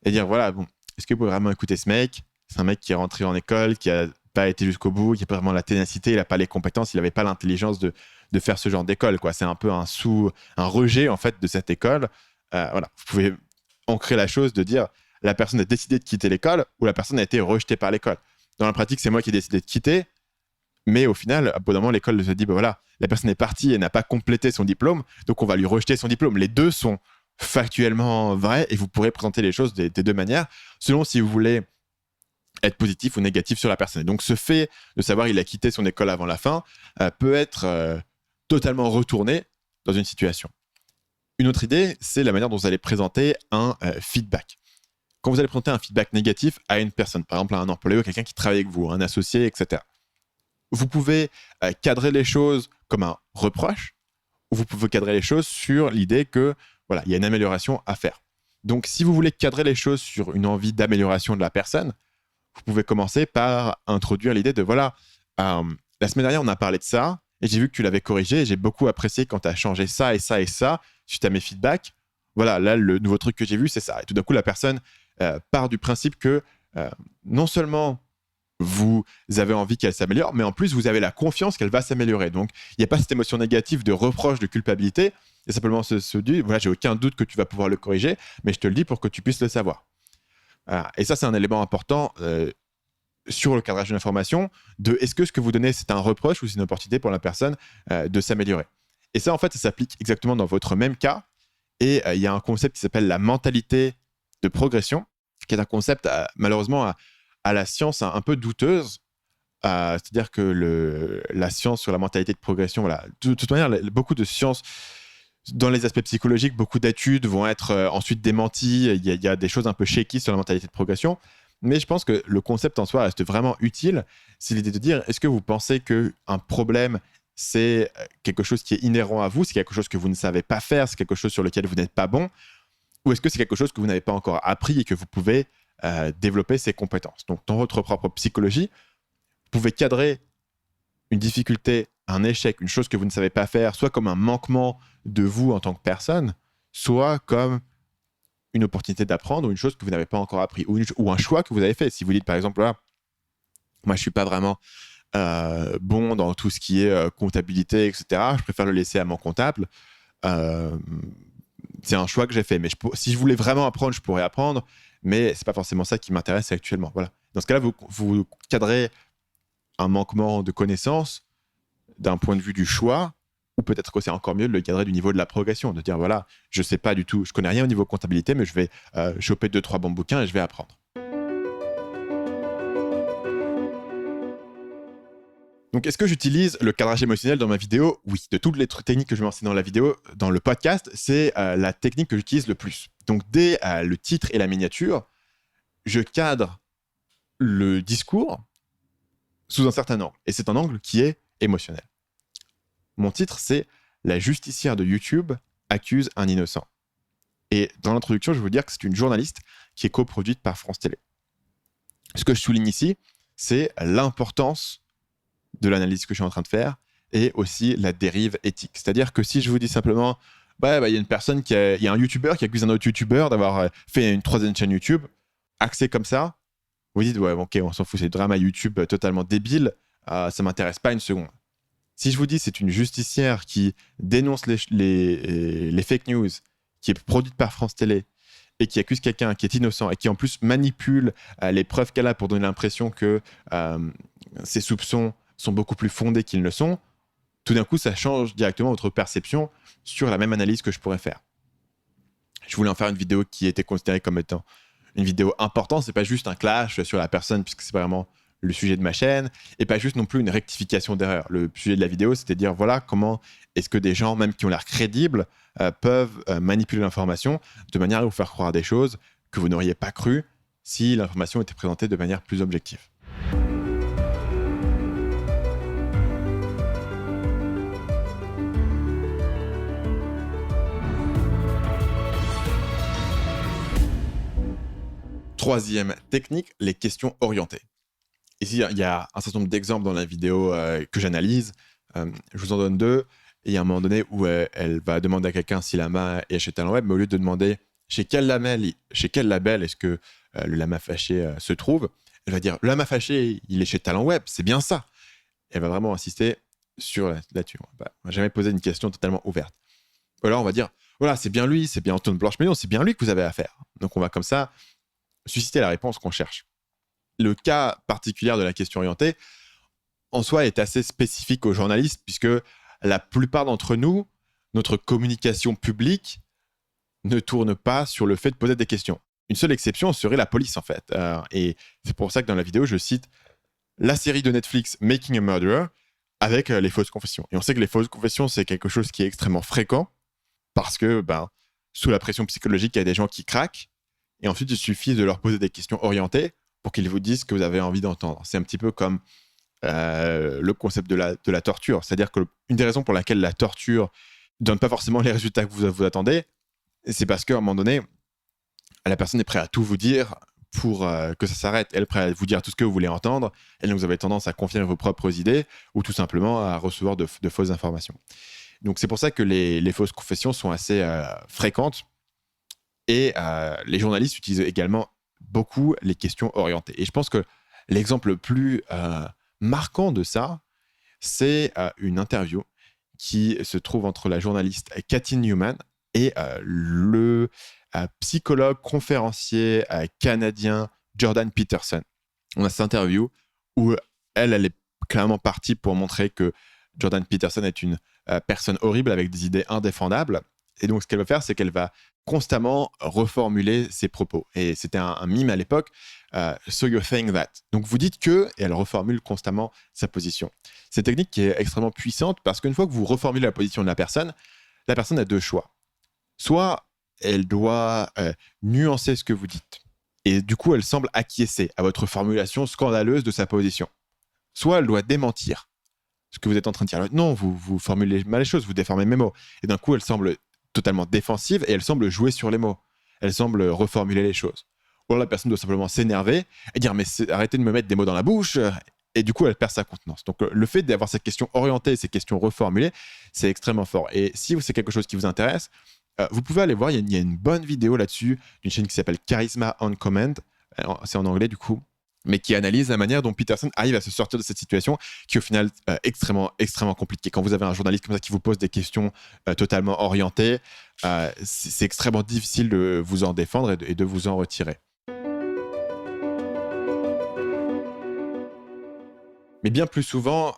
A: et dire, voilà, bon, est-ce que vous pouvez vraiment écouter ce mec? C'est un mec qui est rentré en école, qui n'a pas été jusqu'au bout, qui n'a pas vraiment la ténacité, il n'a pas les compétences, il n'avait pas l'intelligence de faire ce genre d'école, quoi. C'est un peu un rejet, en fait, de cette école. Voilà, vous pouvez ancrer la chose de dire, la personne a décidé de quitter l'école ou la personne a été rejetée par l'école. Dans la pratique, c'est moi qui ai décidé de quitter, mais au final, à bout d'un moment, l'école se dit, voilà, la personne est partie et n'a pas complété son diplôme, donc on va lui rejeter son diplôme. Les deux sont factuellement vrais et vous pourrez présenter les choses des deux manières, selon si vous voulez être positif ou négatif sur la personne. Et donc ce fait de savoir qu'il a quitté son école avant la fin peut être totalement retourné dans une situation. Une autre idée, c'est la manière dont vous allez présenter un feedback. Quand vous allez présenter un feedback négatif à une personne, par exemple à un employé ou quelqu'un qui travaille avec vous, un associé, etc., vous pouvez cadrer les choses comme un reproche, ou vous pouvez cadrer les choses sur l'idée que voilà, il y a une amélioration à faire. Donc, si vous voulez cadrer les choses sur une envie d'amélioration de la personne, vous pouvez commencer par introduire l'idée de voilà, la semaine dernière, on a parlé de ça, et j'ai vu que tu l'avais corrigé, et j'ai beaucoup apprécié quand tu as changé ça et ça et ça suite à mes feedbacks. Voilà, là, le nouveau truc que j'ai vu, c'est ça. Et tout d'un coup, la personne part du principe que non seulement vous avez envie qu'elle s'améliore, mais en plus, vous avez la confiance qu'elle va s'améliorer. Donc, il n'y a pas cette émotion négative de reproche, de culpabilité. Et simplement se dire, voilà, j'ai aucun doute que tu vas pouvoir le corriger, mais je te le dis pour que tu puisses le savoir. Voilà. Et ça, c'est un élément important sur le cadrage de l'information, de est-ce que ce que vous donnez, c'est un reproche ou c'est une opportunité pour la personne de s'améliorer. Et ça, en fait, ça s'applique exactement dans votre même cas. Et il y a un concept qui s'appelle la mentalité de progression, qui est un concept, malheureusement, à la science un peu douteuse. C'est-à-dire que la science sur la mentalité de progression, voilà, de toute manière, beaucoup de sciences dans les aspects psychologiques, beaucoup d'études vont être ensuite démenties. Il y a des choses un peu shaky sur la mentalité de progression. Mais je pense que le concept en soi reste vraiment utile. C'est l'idée de dire, est-ce que vous pensez qu'un problème, c'est quelque chose qui est inhérent à vous, c'est quelque chose que vous ne savez pas faire, c'est quelque chose sur lequel vous n'êtes pas bon, ou est-ce que c'est quelque chose que vous n'avez pas encore appris et que vous pouvez développer ces compétences. Donc, dans votre propre psychologie, vous pouvez cadrer une difficulté, un échec, une chose que vous ne savez pas faire, soit comme un manquement de vous en tant que personne, soit comme une opportunité d'apprendre ou une chose que vous n'avez pas encore appris, ou un choix que vous avez fait. Si vous dites, par exemple, moi, je ne suis pas vraiment bon dans tout ce qui est comptabilité, etc., je préfère le laisser à mon comptable. C'est un choix que j'ai fait. Mais si je voulais vraiment apprendre, je pourrais apprendre, mais ce n'est pas forcément ça qui m'intéresse actuellement. Voilà. Dans ce cas-là, vous cadrez un manquement de connaissances d'un point de vue du choix, ou peut-être que c'est encore mieux de le cadrer du niveau de la progression, de dire voilà, je sais pas du tout, je connais rien au niveau comptabilité, mais je vais choper 2-3 bons bouquins et je vais apprendre. Donc, est-ce que j'utilise le cadrage émotionnel dans ma vidéo ? Oui. De toutes les techniques que je vais enseigner dans la vidéo, dans le podcast, c'est la technique que j'utilise le plus. Donc, dès le titre et la miniature, je cadre le discours sous un certain angle. Et c'est un angle qui est émotionnel. Mon titre, c'est « La justicière de YouTube accuse un innocent ». Et dans l'introduction, je vais vous dire que c'est une journaliste qui est coproduite par France Télé. Ce que je souligne ici, c'est l'importance de l'analyse que je suis en train de faire et aussi la dérive éthique. C'est-à-dire que si je vous dis simplement il y a une personne il y a un YouTuber qui accuse un autre YouTuber d'avoir fait une troisième chaîne YouTube, axé comme ça, vous dites ouais, ok, on s'en fout, c'est le drama YouTube totalement débile, ça m'intéresse pas une seconde. Si je vous dis c'est une justicière qui dénonce les fake news, qui est produite par France Télé et qui accuse quelqu'un qui est innocent et qui en plus manipule les preuves qu'elle a pour donner l'impression que ses soupçons sont beaucoup plus fondés qu'ils ne le sont, tout d'un coup, ça change directement votre perception sur la même analyse que je pourrais faire. Je voulais en faire une vidéo qui était considérée comme étant une vidéo importante, c'est pas juste un clash sur la personne, puisque c'est vraiment le sujet de ma chaîne, et pas juste non plus une rectification d'erreur. Le sujet de la vidéo, c'était de dire, voilà, comment est-ce que des gens, même qui ont l'air crédibles, peuvent manipuler l'information de manière à vous faire croire des choses que vous n'auriez pas crues si l'information était présentée de manière plus objective. Troisième technique, les questions orientées. Ici, il y a un certain nombre d'exemples dans la vidéo que j'analyse. Je vous en donne deux. Et il y a un moment donné où elle va demander à quelqu'un si Lama est chez Talent Web, mais au lieu de demander chez quel label est-ce que le Lama Fâché se trouve, elle va dire le Lama Fâché, il est chez Talent Web, c'est bien ça. Et elle va vraiment insister là-dessus. On va jamais poser une question totalement ouverte. Ou alors on va dire voilà, c'est bien lui, c'est bien Antoine Blanche-Mélion, c'est bien lui que vous avez affaire. Donc on va comme ça susciter la réponse qu'on cherche. Le cas particulier de la question orientée, en soi, est assez spécifique aux journalistes, puisque la plupart d'entre nous, notre communication publique ne tourne pas sur le fait de poser des questions. Une seule exception serait la police, en fait. Et c'est pour ça que dans la vidéo, je cite la série de Netflix Making a Murderer avec les fausses confessions. Et on sait que les fausses confessions, c'est quelque chose qui est extrêmement fréquent, parce que sous la pression psychologique, il y a des gens qui craquent. Et ensuite, il suffit de leur poser des questions orientées pour qu'ils vous disent ce que vous avez envie d'entendre. C'est un petit peu comme le concept de la torture. C'est-à-dire qu'une des raisons pour laquelle la torture ne donne pas forcément les résultats que vous attendez, c'est parce qu'à un moment donné, la personne est prête à tout vous dire pour que ça s'arrête. Elle est prête à vous dire tout ce que vous voulez entendre. Et donc, vous avez tendance à confirmer vos propres idées ou tout simplement à recevoir de fausses informations. Donc, c'est pour ça que les fausses confessions sont assez fréquentes. Et les journalistes utilisent également beaucoup les questions orientées. Et je pense que L'exemple le plus marquant de ça, c'est une interview qui se trouve entre la journaliste Cathy Newman et le psychologue conférencier canadien Jordan Peterson. On a cette interview où elle est clairement partie pour montrer que Jordan Peterson est une personne horrible avec des idées indéfendables. Et donc, ce qu'elle va faire, c'est qu'elle va constamment reformuler ses propos. Et c'était un mime à l'époque, so you're saying that. Donc, vous dites que, et elle reformule constamment sa position. C'est une technique qui est extrêmement puissante parce qu'une fois que vous reformulez la position de la personne a deux choix. Soit elle doit nuancer ce que vous dites. Et du coup, elle semble acquiescer à votre formulation scandaleuse de sa position. Soit elle doit démentir ce que vous êtes en train de dire. Non, vous formulez mal les choses, vous déformez mes mots. Et d'un coup, elle semble totalement défensive et elle semble jouer sur les mots. Elle semble reformuler les choses. Ou alors la personne doit simplement s'énerver et dire « mais arrêtez de me mettre des mots dans la bouche !» Et du coup, elle perd sa contenance. Donc, le fait d'avoir ces questions orientées, ces questions reformulées, c'est extrêmement fort. Et si c'est quelque chose qui vous intéresse, vous pouvez aller voir, il y a une bonne vidéo là-dessus d'une chaîne qui s'appelle Charisma on Command. C'est en anglais du coup, mais qui analyse la manière dont Peterson arrive à se sortir de cette situation qui est au final extrêmement compliquée. Quand vous avez un journaliste comme ça qui vous pose des questions totalement orientées, c'est extrêmement difficile de vous en défendre et de vous en retirer. Mais bien plus souvent,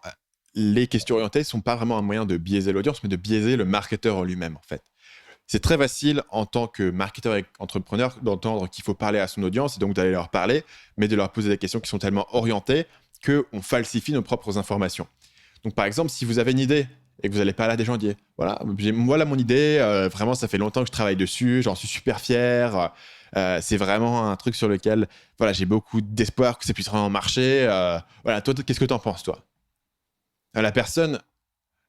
A: les questions orientées ne sont pas vraiment un moyen de biaiser l'audience, mais de biaiser le marketeur en lui-même en fait. C'est très facile en tant que marketeur et entrepreneur d'entendre qu'il faut parler à son audience et donc d'aller leur parler, mais de leur poser des questions qui sont tellement orientées qu'on falsifie nos propres informations. Donc par exemple, si vous avez une idée et que vous allez parler à des gens et dire « voilà mon idée, vraiment ça fait longtemps que je travaille dessus, j'en suis super fier, c'est vraiment un truc sur lequel voilà, j'ai beaucoup d'espoir que ça puisse vraiment marcher. Voilà, toi, qu'est-ce que tu en penses toi ?» La personne,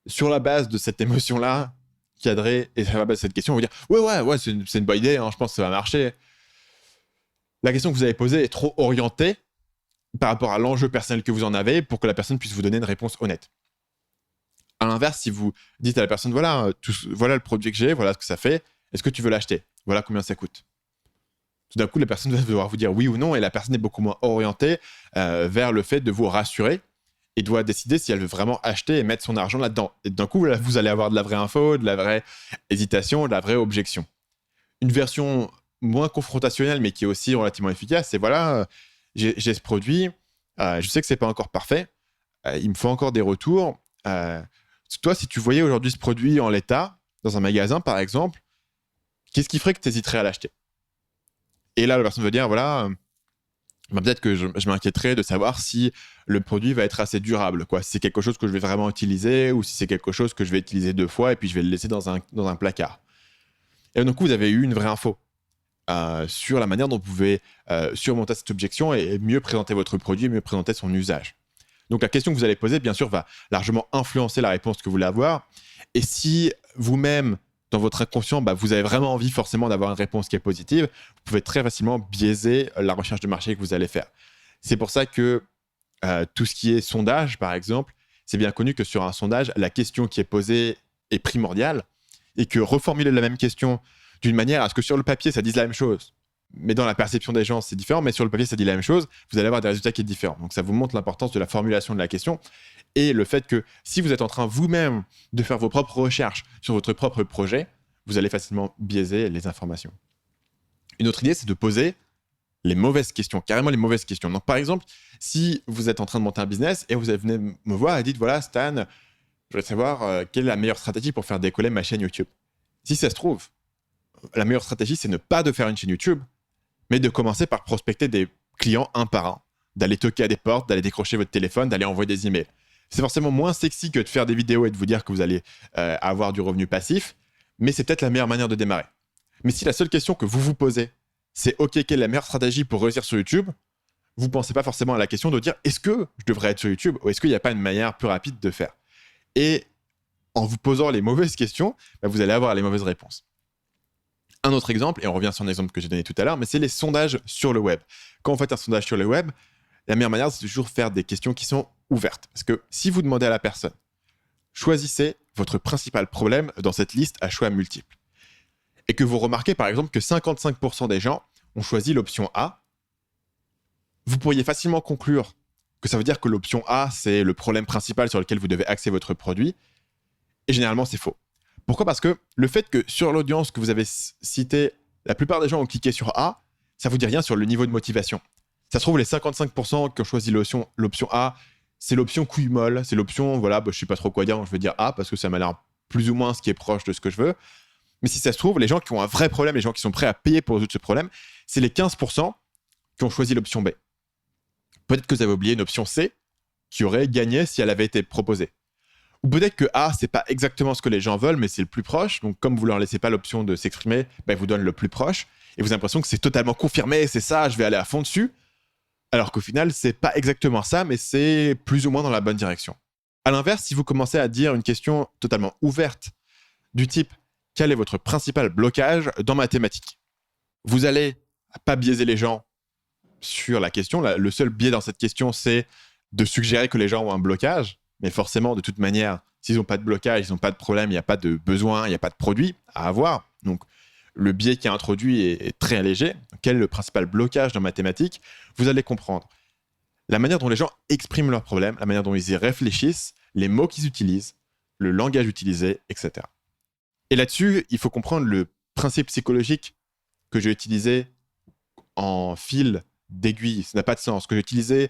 A: sur la base de cette émotion-là, cadré et sur la base de cette question, on va dire ouais, c'est une bonne idée, hein, je pense que ça va marcher. La question que vous avez posée est trop orientée par rapport à l'enjeu personnel que vous en avez pour que la personne puisse vous donner une réponse honnête. À l'inverse, si vous dites à la personne voilà le produit que j'ai, voilà ce que ça fait, est-ce que tu veux l'acheter? Voilà combien ça coûte. Tout d'un coup, la personne va devoir vous dire oui ou non et la personne est beaucoup moins orientée vers le fait de vous rassurer et doit décider si elle veut vraiment acheter et mettre son argent là-dedans. Et d'un coup, vous allez avoir de la vraie info, de la vraie hésitation, de la vraie objection. Une version moins confrontationnelle, mais qui est aussi relativement efficace, c'est voilà, j'ai ce produit, je sais que c'est pas encore parfait, il me faut encore des retours. Toi, si tu voyais aujourd'hui ce produit en l'état, dans un magasin par exemple, qu'est-ce qui ferait que tu hésiterais à l'acheter? Et là, la personne veut dire, voilà... peut-être que je m'inquiéterais de savoir si le produit va être assez durable, quoi. Si c'est quelque chose que je vais vraiment utiliser ou si c'est quelque chose que je vais utiliser 2 fois et puis je vais le laisser dans un placard. Et donc, vous avez eu une vraie info sur la manière dont vous pouvez surmonter cette objection et mieux présenter votre produit, mieux présenter son usage. Donc, la question que vous allez poser, bien sûr, va largement influencer la réponse que vous voulez avoir. Et si vous-même, dans votre inconscient, vous avez vraiment envie forcément d'avoir une réponse qui est positive, vous pouvez très facilement biaiser la recherche de marché que vous allez faire. C'est pour ça que tout ce qui est sondage, par exemple, c'est bien connu que sur un sondage, la question qui est posée est primordiale et que reformuler la même question d'une manière à ce que sur le papier, ça dise la même chose, mais dans la perception des gens, c'est différent, mais sur le papier, ça dit la même chose, vous allez avoir des résultats qui sont différents. Donc ça vous montre l'importance de la formulation de la question et le fait que si vous êtes en train vous-même de faire vos propres recherches sur votre propre projet, vous allez facilement biaiser les informations. Une autre idée, c'est de poser les mauvaises questions, carrément les mauvaises questions. Donc par exemple, si vous êtes en train de monter un business et vous venez me voir et dites « voilà Stan, je voudrais savoir quelle est la meilleure stratégie pour faire décoller ma chaîne YouTube. » Si ça se trouve, la meilleure stratégie, c'est ne pas de faire une chaîne YouTube, mais de commencer par prospecter des clients un par un, d'aller toquer à des portes, d'aller décrocher votre téléphone, d'aller envoyer des emails. C'est forcément moins sexy que de faire des vidéos et de vous dire que vous allez avoir du revenu passif, mais c'est peut-être la meilleure manière de démarrer. Mais si la seule question que vous vous posez, c'est « Ok, quelle est la meilleure stratégie pour réussir sur YouTube ?» vous ne pensez pas forcément à la question de dire « Est-ce que je devrais être sur YouTube ou est-ce qu'il n'y a pas une manière plus rapide de faire ?» Et en vous posant les mauvaises questions, vous allez avoir les mauvaises réponses. Un autre exemple, et on revient sur un exemple que j'ai donné tout à l'heure, mais c'est les sondages sur le web. Quand vous faites un sondage sur le web, la meilleure manière, c'est toujours faire des questions qui sont ouvertes. Parce que si vous demandez à la personne, choisissez votre principal problème dans cette liste à choix multiples, et que vous remarquez par exemple que 55% des gens ont choisi l'option A, vous pourriez facilement conclure que ça veut dire que l'option A, c'est le problème principal sur lequel vous devez axer votre produit. Et généralement, c'est faux. Pourquoi ? Parce que le fait que sur l'audience que vous avez citée, la plupart des gens ont cliqué sur A, ça vous dit rien sur le niveau de motivation. Ça se trouve, les 55% qui ont choisi l'option A, c'est l'option couille molle, c'est l'option, voilà, je sais pas trop quoi dire, je veux dire A parce que ça m'a l'air plus ou moins ce qui est proche de ce que je veux. Mais si ça se trouve, les gens qui ont un vrai problème, les gens qui sont prêts à payer pour résoudre ce problème, c'est les 15% qui ont choisi l'option B. Peut-être que vous avez oublié une option C qui aurait gagné si elle avait été proposée. Ou peut-être que A, c'est pas exactement ce que les gens veulent, mais c'est le plus proche. Donc, comme vous leur laissez pas l'option de s'exprimer, ils vous donnent le plus proche. Et vous avez l'impression que c'est totalement confirmé, c'est ça, je vais aller à fond dessus. Alors qu'au final, c'est pas exactement ça, mais c'est plus ou moins dans la bonne direction. À l'inverse, si vous commencez à dire une question totalement ouverte du type « Quel est votre principal blocage dans ma thématique ?» Vous allez pas biaiser les gens sur la question. Le seul biais dans cette question, c'est de suggérer que les gens ont un blocage. Mais forcément, de toute manière, s'ils n'ont pas de blocage, ils n'ont pas de problème, il n'y a pas de besoin, il n'y a pas de produit à avoir. Donc, le biais qui est introduit est très léger. Quel est le principal blocage dans ma thématique ? Vous allez comprendre la manière dont les gens expriment leurs problèmes, la manière dont ils y réfléchissent, les mots qu'ils utilisent, le langage utilisé, etc. Et là-dessus, il faut comprendre le principe psychologique que j'ai utilisé en fil d'aiguille, ça n'a pas de sens. Ce que j'ai utilisé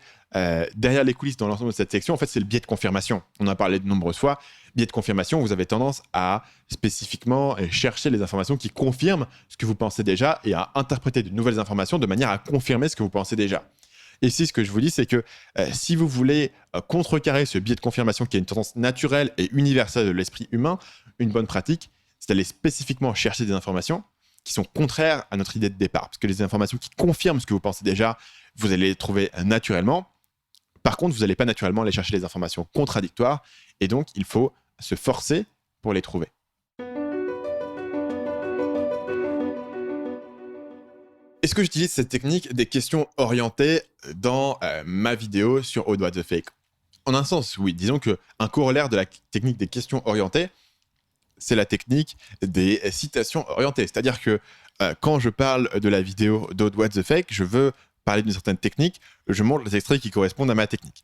A: derrière les coulisses dans l'ensemble de cette section, en fait, c'est le biais de confirmation. On en a parlé de nombreuses fois. Biais de confirmation, vous avez tendance à spécifiquement chercher les informations qui confirment ce que vous pensez déjà et à interpréter de nouvelles informations de manière à confirmer ce que vous pensez déjà. Et ici, ce que je vous dis, c'est que si vous voulez contrecarrer ce biais de confirmation qui est une tendance naturelle et universelle de l'esprit humain, une bonne pratique, c'est d'aller spécifiquement chercher des informations qui sont contraires à notre idée de départ. Parce que les informations qui confirment ce que vous pensez déjà, vous allez les trouver naturellement. Par contre, vous n'allez pas naturellement aller chercher les informations contradictoires. Et donc, il faut se forcer pour les trouver. Est-ce que j'utilise cette technique des questions orientées dans ma vidéo sur Aude What the Fake ? En un sens, oui. Disons qu'un corollaire de la technique des questions orientées, c'est la technique des citations orientées. C'est-à-dire que quand je parle de la vidéo d'Aude What the Fake, je veux parler d'une certaine technique, je montre les extraits qui correspondent à ma technique.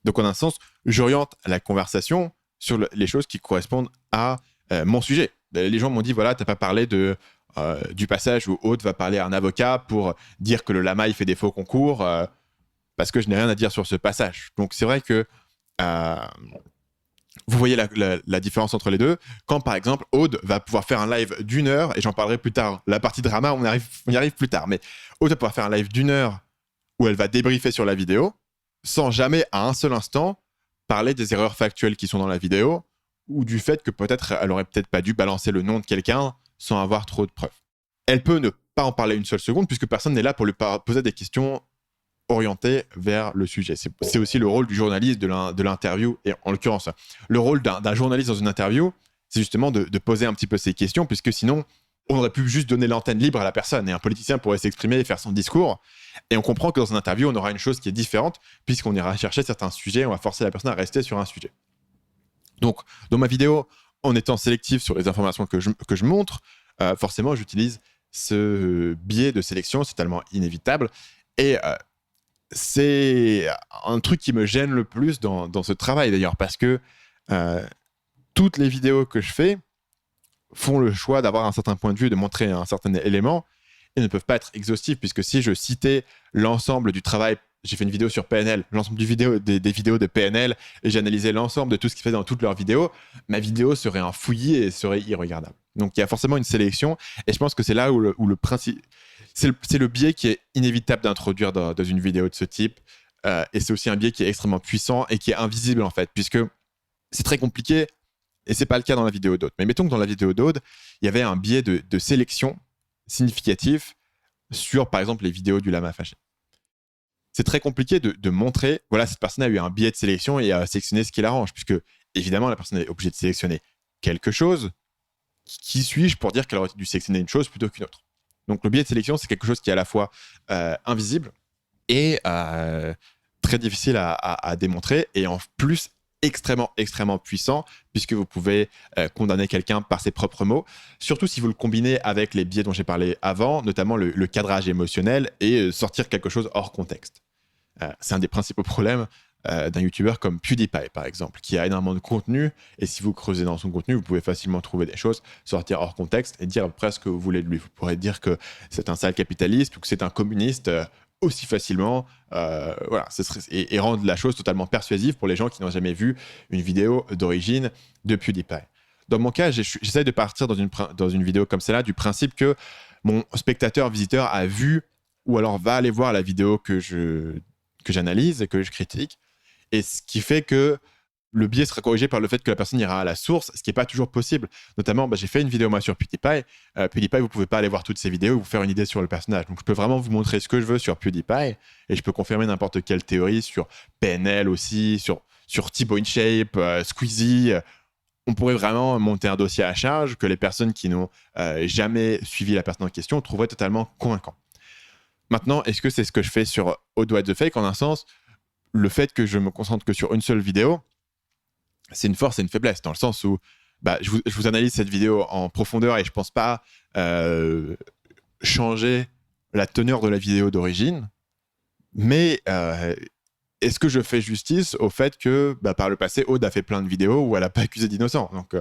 A: Donc en un sens, j'oriente la conversation sur les choses qui correspondent à mon sujet. Les gens m'ont dit, voilà, t'as pas parlé du passage où Aude va parler à un avocat pour dire que le lama il fait des faux concours, parce que je n'ai rien à dire sur ce passage. Donc c'est vrai que vous voyez la différence entre les deux. Quand, par exemple, Aude va pouvoir faire un live d'1 heure, et j'en parlerai plus tard, la partie drama, on y arrive plus tard, mais Aude va pouvoir faire un live d'1 heure où elle va débriefer sur la vidéo, sans jamais, à un seul instant, parler des erreurs factuelles qui sont dans la vidéo, ou du fait que peut-être elle aurait peut-être pas dû balancer le nom de quelqu'un sans avoir trop de preuves. Elle peut ne pas en parler une seule seconde, puisque personne n'est là pour lui poser des questions orienté vers le sujet. C'est aussi le rôle du journaliste de l'interview, et en l'occurrence, le rôle d'un journaliste dans une interview, c'est justement de poser un petit peu ces questions, puisque sinon, on aurait pu juste donner l'antenne libre à la personne, et un politicien pourrait s'exprimer et faire son discours, et on comprend que dans une interview, on aura une chose qui est différente, puisqu'on ira chercher certains sujets, on va forcer la personne à rester sur un sujet. Donc, dans ma vidéo, en étant sélectif sur les informations que je montre, forcément, j'utilise ce biais de sélection, c'est tellement inévitable, et c'est un truc qui me gêne le plus dans ce travail d'ailleurs, parce que toutes les vidéos que je fais font le choix d'avoir un certain point de vue, de montrer un certain élément, et ne peuvent pas être exhaustives, puisque si je citais l'ensemble du travail, j'ai fait une vidéo sur PNL, l'ensemble des vidéos de PNL, et j'ai analysé l'ensemble de tout ce qu'ils fait dans toutes leurs vidéos, ma vidéo serait un fouillis et serait irregardable. Donc il y a forcément une sélection, et je pense que c'est là où le principe... C'est le biais qui est inévitable d'introduire dans une vidéo de ce type, et c'est aussi un biais qui est extrêmement puissant et qui est invisible en fait, puisque c'est très compliqué, et c'est pas le cas dans la vidéo d'Aude. Mais mettons que dans la vidéo d'Aude, il y avait un biais de sélection significatif sur, par exemple, les vidéos du lama fâché. C'est très compliqué de montrer, voilà, cette personne a eu un biais de sélection et a sélectionné ce qui l'arrange, puisque évidemment, la personne est obligée de sélectionner quelque chose. Qui suis-je pour dire qu'elle aurait dû sélectionner une chose plutôt qu'une autre ? Donc le biais de sélection, c'est quelque chose qui est à la fois invisible et très difficile à démontrer, et en plus extrêmement puissant, puisque vous pouvez condamner quelqu'un par ses propres mots, surtout si vous le combinez avec les biais dont j'ai parlé avant, notamment le cadrage émotionnel et sortir quelque chose hors contexte. C'est un des principaux problèmes d'un YouTuber comme PewDiePie, par exemple, qui a énormément de contenu, et si vous creusez dans son contenu, vous pouvez facilement trouver des choses, sortir hors contexte et dire à peu près ce que vous voulez de lui. Vous pourrez dire que c'est un sale capitaliste ou que c'est un communiste aussi facilement, voilà, et rendre la chose totalement persuasive pour les gens qui n'ont jamais vu une vidéo d'origine de PewDiePie. Dans mon cas, j'essaie de partir dans une vidéo comme celle-là du principe que mon spectateur, visiteur a vu ou alors va aller voir la vidéo que j'analyse et que je critique, et ce qui fait que le biais sera corrigé par le fait que la personne ira à la source, ce qui n'est pas toujours possible. Notamment, j'ai fait une vidéo moi sur PewDiePie. PewDiePie, vous ne pouvez pas aller voir toutes ces vidéos et vous faire une idée sur le personnage. Donc, je peux vraiment vous montrer ce que je veux sur PewDiePie, et je peux confirmer n'importe quelle théorie sur PNL aussi, sur Thibaut InShape, Squeezie. On pourrait vraiment monter un dossier à charge que les personnes qui n'ont jamais suivi la personne en question trouveraient totalement convaincant. Maintenant, est-ce que c'est ce que je fais sur Aude What the Fake? En un sens, le fait que je me concentre que sur une seule vidéo, c'est une force et une faiblesse, dans le sens où je vous analyse cette vidéo en profondeur et je ne pense pas changer la teneur de la vidéo d'origine, mais est-ce que je fais justice au fait que par le passé, Aude a fait plein de vidéos où elle n'a pas accusé d'innocent? Donc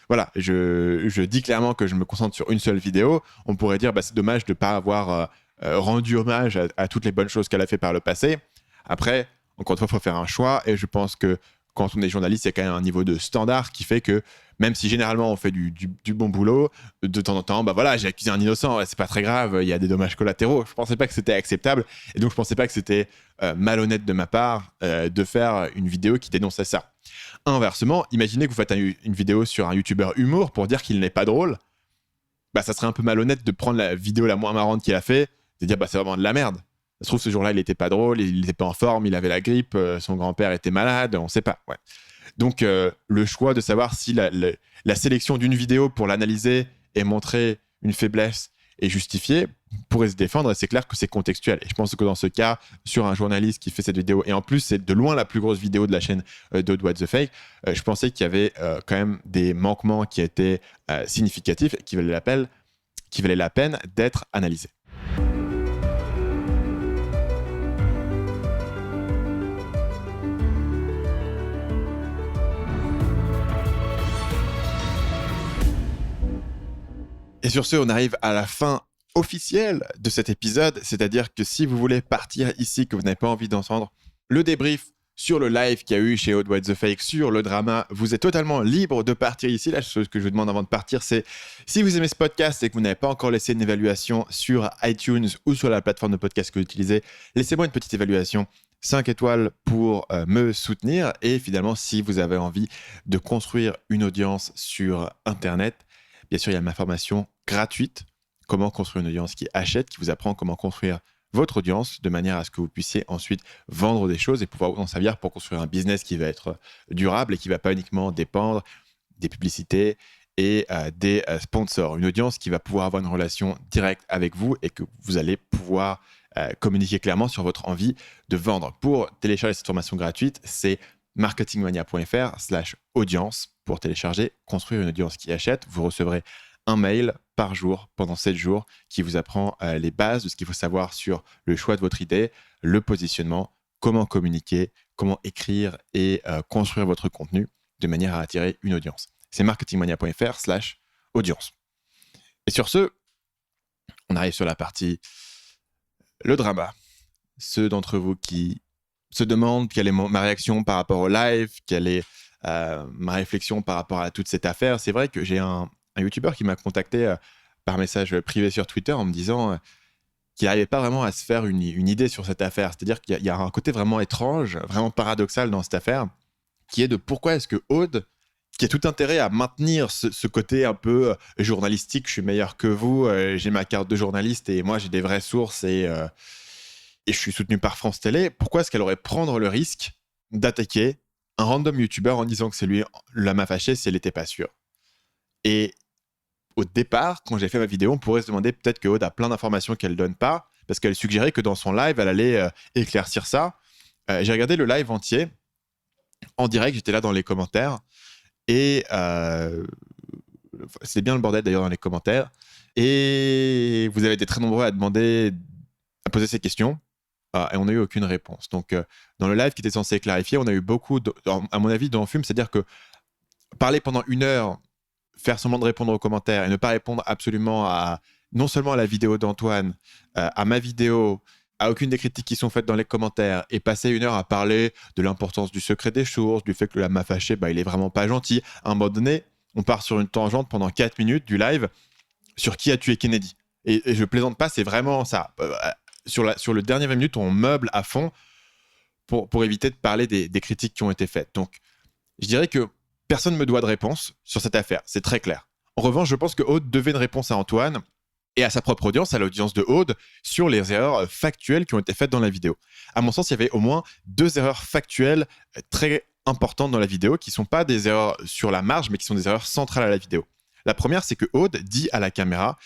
A: voilà, je dis clairement que je me concentre sur une seule vidéo. On pourrait dire c'est dommage de ne pas avoir rendu hommage à toutes les bonnes choses qu'elle a fait par le passé. Après, encore une fois, il faut faire un choix, et je pense que quand on est journaliste, il y a quand même un niveau de standard qui fait que même si généralement on fait du bon boulot, de temps en temps, j'ai accusé un innocent, c'est pas très grave, il y a des dommages collatéraux. Je pensais pas que c'était acceptable, et donc je pensais pas que c'était malhonnête de ma part de faire une vidéo qui dénonçait ça. Inversement, imaginez que vous faites une vidéo sur un YouTuber humour pour dire qu'il n'est pas drôle, ça serait un peu malhonnête de prendre la vidéo la moins marrante qu'il a fait, de dire c'est vraiment de la merde. Ça se trouve, ce jour-là, il n'était pas drôle, il n'était pas en forme, il avait la grippe, son grand-père était malade, on ne sait pas. Ouais. Donc, le choix de savoir si la sélection d'une vidéo pour l'analyser et montrer une faiblesse est justifiée pourrait se défendre, et c'est clair que c'est contextuel. Et je pense que dans ce cas, sur un journaliste qui fait cette vidéo, et en plus, c'est de loin la plus grosse vidéo de la chaîne d'Aude What the Fake, je pensais qu'il y avait quand même des manquements qui étaient significatifs et qui valaient la peine d'être analysés. Et sur ce, on arrive à la fin officielle de cet épisode, c'est-à-dire que si vous voulez partir ici, que vous n'avez pas envie d'entendre le débrief sur le live qu'il y a eu chez Aude What the Fake, sur le drama, vous êtes totalement libre de partir ici. La chose que je vous demande avant de partir, c'est si vous aimez ce podcast et que vous n'avez pas encore laissé une évaluation sur iTunes ou sur la plateforme de podcast que vous utilisez, laissez-moi une petite évaluation 5 étoiles pour me soutenir. Et finalement, si vous avez envie de construire une audience sur Internet, bien sûr, il y a ma formation gratuite, comment construire une audience qui achète, qui vous apprend comment construire votre audience de manière à ce que vous puissiez ensuite vendre des choses et pouvoir vous en servir pour construire un business qui va être durable et qui ne va pas uniquement dépendre des publicités et des sponsors. Une audience qui va pouvoir avoir une relation directe avec vous et que vous allez pouvoir communiquer clairement sur votre envie de vendre. Pour télécharger cette formation gratuite, c'est marketingmania.fr/audience pour télécharger Construire une audience qui achète. Vous recevrez un mail par jour pendant 7 jours qui vous apprend les bases de ce qu'il faut savoir sur le choix de votre idée, le positionnement, comment communiquer, comment écrire et construire votre contenu de manière à attirer une audience. C'est marketingmania.fr/audience. Et sur ce, on arrive sur la partie le drama. Ceux d'entre vous qui se demandent quelle est ma réaction par rapport au live, quelle est ma réflexion par rapport à toute cette affaire. C'est vrai que j'ai un YouTuber qui m'a contacté par message privé sur Twitter en me disant qu'il n'arrivait pas vraiment à se faire une idée sur cette affaire. C'est-à-dire qu'il y a un côté vraiment étrange, vraiment paradoxal dans cette affaire, qui est de pourquoi est-ce que Aude, qui a tout intérêt à maintenir ce côté un peu journalistique, je suis meilleur que vous, j'ai ma carte de journaliste et moi j'ai des vraies sources et je suis soutenu par France Télé, pourquoi est-ce qu'elle aurait prendre le risque d'attaquer un random YouTuber en disant que c'est lui la m'a fâché si elle n'était pas sûre? Et au départ, quand j'ai fait ma vidéo, on pourrait se demander peut-être que Aude a plein d'informations qu'elle donne pas, parce qu'elle suggérait que dans son live, elle allait éclaircir ça. J'ai regardé le live entier, en direct, j'étais là dans les commentaires, et c'était bien le bordel d'ailleurs dans les commentaires, et vous avez été très nombreux à poser ces questions. et on n'a eu aucune réponse. Donc, dans le live qui était censé clarifier, on a eu beaucoup, à mon avis, d'enfume, c'est-à-dire que parler pendant 1 heure, faire semblant de répondre aux commentaires et ne pas répondre absolument non seulement à la vidéo d'Antoine, à ma vidéo, à aucune des critiques qui sont faites dans les commentaires, et passer 1 heure à parler de l'importance du secret des sources, du fait que le lama fâché, il est vraiment pas gentil. À un moment donné, on part sur une tangente pendant 4 minutes du live sur qui a tué Kennedy. Et je plaisante pas, c'est vraiment ça. Sur le dernier 20 minutes, on meuble à fond pour éviter de parler des critiques qui ont été faites. Donc, je dirais que personne ne me doit de réponse sur cette affaire, c'est très clair. En revanche, je pense que Aude devait une réponse à Antoine et à sa propre audience, à l'audience de Aude, sur les erreurs factuelles qui ont été faites dans la vidéo. À mon sens, il y avait au moins 2 erreurs factuelles très importantes dans la vidéo, qui ne sont pas des erreurs sur la marge, mais qui sont des erreurs centrales à la vidéo. La première, c'est que Aude dit à la caméra,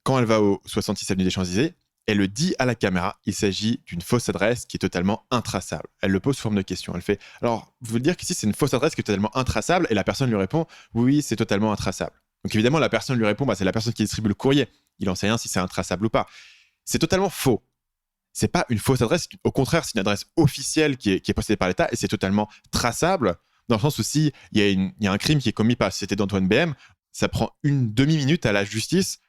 A: quand elle va au 66 avenue des Champs-Élysées, elle le dit à la caméra, il s'agit d'une fausse adresse qui est totalement intraçable. Elle le pose sous forme de question. Elle fait, alors, vous voulez dire qu'ici c'est une fausse adresse qui est totalement intraçable? Et la personne lui répond, oui, c'est totalement intraçable. Donc évidemment, la personne lui répond, c'est la personne qui distribue le courrier. Il en sait rien si c'est intraçable ou pas. C'est totalement faux. C'est pas une fausse adresse. Au contraire, c'est une adresse officielle qui est possédée par l'État et c'est totalement traçable, dans le sens où s'il y a un crime qui est commis par la société d'Antoine BM, ça prend une demi-minute à la justice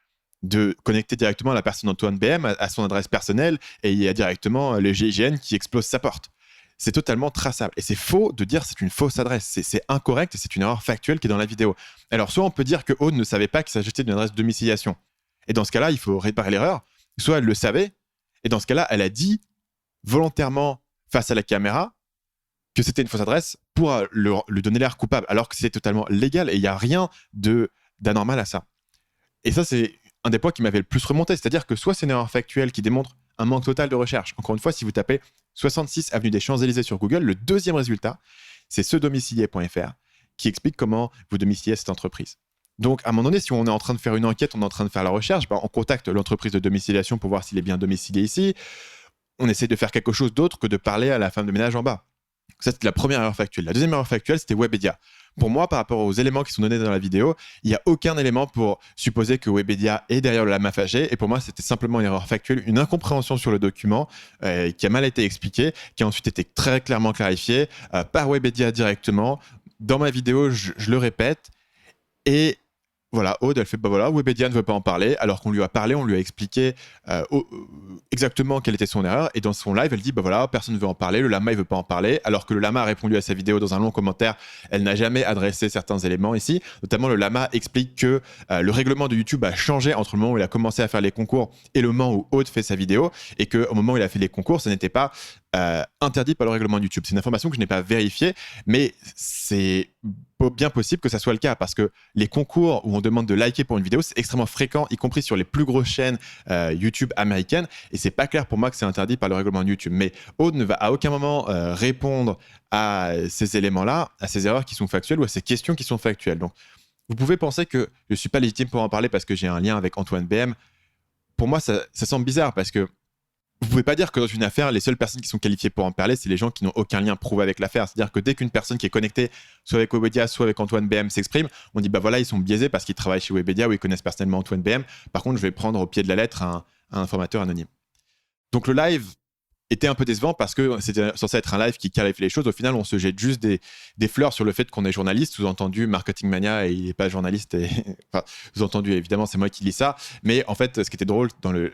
A: de connecter directement la personne d'Antoine BM à son adresse personnelle et il y a directement le GIGN qui explose sa porte. C'est totalement traçable. Et c'est faux de dire que c'est une fausse adresse. C'est incorrect et c'est une erreur factuelle qui est dans la vidéo. Alors, soit on peut dire que Aude ne savait pas qu'il s'agissait d'une adresse de domiciliation. Et dans ce cas-là, il faut réparer l'erreur. Soit elle le savait. Et dans ce cas-là, elle a dit volontairement face à la caméra que c'était une fausse adresse pour lui donner l'air coupable. Alors que c'est totalement légal et il n'y a rien d'anormal à ça. Et ça, c'est un des points qui m'avait le plus remonté. C'est-à-dire que soit c'est une erreur factuelle qui démontre un manque total de recherche. Encore une fois, si vous tapez 66 avenue des Champs-Élysées sur Google, le deuxième résultat, c'est cedomicilier.fr qui explique comment vous domiciliez cette entreprise. Donc, à un moment donné, si on est en train de faire une enquête, on est en train de faire la recherche, on contacte l'entreprise de domiciliation pour voir s'il est bien domicilié ici. On essaie de faire quelque chose d'autre que de parler à la femme de ménage en bas. Ça, c'était la première erreur factuelle. La deuxième erreur factuelle, c'était Webedia. Pour moi, par rapport aux éléments qui sont donnés dans la vidéo, il n'y a aucun élément pour supposer que Webedia est derrière le lama fâché. Et pour moi, c'était simplement une erreur factuelle, une incompréhension sur le document qui a mal été expliquée, qui a ensuite été très clairement clarifiée par Webedia directement. Dans ma vidéo, je le répète. Et voilà, Aude, elle fait, Webedia ne veut pas en parler, alors qu'on lui a parlé, on lui a expliqué exactement quelle était son erreur, et dans son live, elle dit, personne ne veut en parler, le lama, il veut pas en parler, alors que le lama a répondu à sa vidéo dans un long commentaire, elle n'a jamais adressé certains éléments ici, notamment le lama explique que le règlement de YouTube a changé entre le moment où il a commencé à faire les concours et le moment où Aude fait sa vidéo, et qu'au moment où il a fait les concours, ça n'était pas interdit par le règlement de YouTube. C'est une information que je n'ai pas vérifiée, mais c'est bien possible que ça soit le cas parce que les concours où on demande de liker pour une vidéo, c'est extrêmement fréquent, y compris sur les plus grosses chaînes YouTube américaines, et c'est pas clair pour moi que c'est interdit par le règlement de YouTube. Mais Aude ne va à aucun moment répondre à ces éléments-là, à ces erreurs qui sont factuelles ou à ces questions qui sont factuelles. Donc, vous pouvez penser que je suis pas légitime pour en parler parce que j'ai un lien avec Antoine BM. Pour moi, ça semble bizarre parce que vous pouvez pas dire que dans une affaire, les seules personnes qui sont qualifiées pour en parler, c'est les gens qui n'ont aucun lien prouvé avec l'affaire. C'est-à-dire que dès qu'une personne qui est connectée, soit avec Webedia, soit avec Antoine BM, s'exprime, on dit ils sont biaisés parce qu'ils travaillent chez Webedia ou ils connaissent personnellement Antoine BM. Par contre, je vais prendre au pied de la lettre un informateur anonyme. Donc le live était un peu décevant parce que c'était censé être un live qui clarifie les choses. Au final, on se jette juste des fleurs sur le fait qu'on est journaliste, sous-entendu Marketing Mania et il n'est pas journaliste. Sous-entendu, évidemment, c'est moi qui lis ça. Mais en fait, ce qui était drôle dans le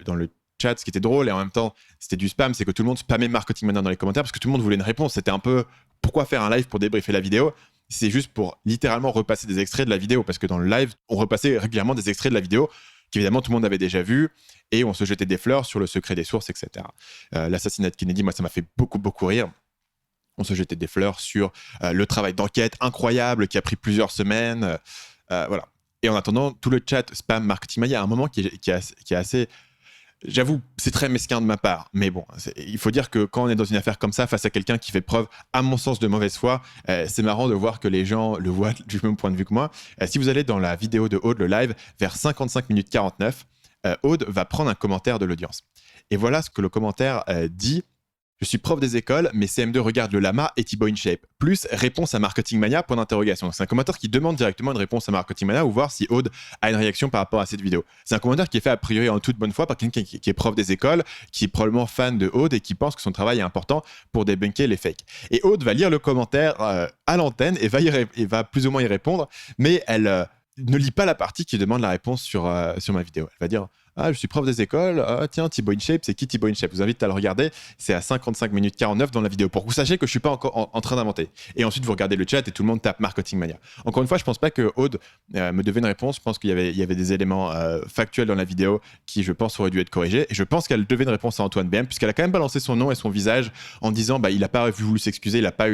A: chat, ce qui était drôle et en même temps c'était du spam, c'est que tout le monde spammait Marketing Mania dans les commentaires parce que tout le monde voulait une réponse. C'était un peu pourquoi faire un live pour débriefer la vidéo? C'est juste pour littéralement repasser des extraits de la vidéo parce que dans le live on repassait régulièrement des extraits de la vidéo qu'évidemment tout le monde avait déjà vu et on se jetait des fleurs sur le secret des sources, etc. L'assassinat de Kennedy, moi ça m'a fait beaucoup rire. On se jetait des fleurs sur le travail d'enquête incroyable qui a pris plusieurs semaines, voilà. Et en attendant, tout le chat spam Marketing Mania, il y a un moment qui est assez... J'avoue, c'est très mesquin de ma part, mais bon, il faut dire que quand on est dans une affaire comme ça, face à quelqu'un qui fait preuve, à mon sens, de mauvaise foi, c'est marrant de voir que les gens le voient du même point de vue que moi. Si vous allez dans la vidéo de Aude, le live, vers 55 minutes 49, Aude va prendre un commentaire de l'audience. Et voilà ce que le commentaire dit. Je suis prof des écoles, mais CM2 regarde le lama et Thibaut InShape. Plus réponse à Marketing Mania, point d'interrogation. C'est un commentaire qui demande directement une réponse à Marketing Mania ou voir si Aude a une réaction par rapport à cette vidéo. C'est un commentaire qui est fait a priori en toute bonne foi par quelqu'un qui est prof des écoles, qui est probablement fan de Aude et qui pense que son travail est important pour débunker les fakes. Et Aude va lire le commentaire à l'antenne et va plus ou moins y répondre, mais elle ne lit pas la partie qui demande la réponse sur ma vidéo. Elle va dire « Ah, je suis prof des écoles. Ah, tiens, Thibaut InShape, c'est qui Thibaut InShape ?» Je vous invite à le regarder. C'est à 55 minutes 49 dans la vidéo pour que vous sachiez que je ne suis pas encore en train d'inventer. Et ensuite, vous regardez le chat et tout le monde tape Marketing Mania. Encore une fois, je ne pense pas que Aude me devait une réponse. Je pense qu'il y avait des éléments factuels dans la vidéo qui, je pense, auraient dû être corrigés. Et je pense qu'elle devait une réponse à Antoine BM puisqu'elle a quand même balancé son nom et son visage en disant il n'a pas voulu s'excuser, il n'a pas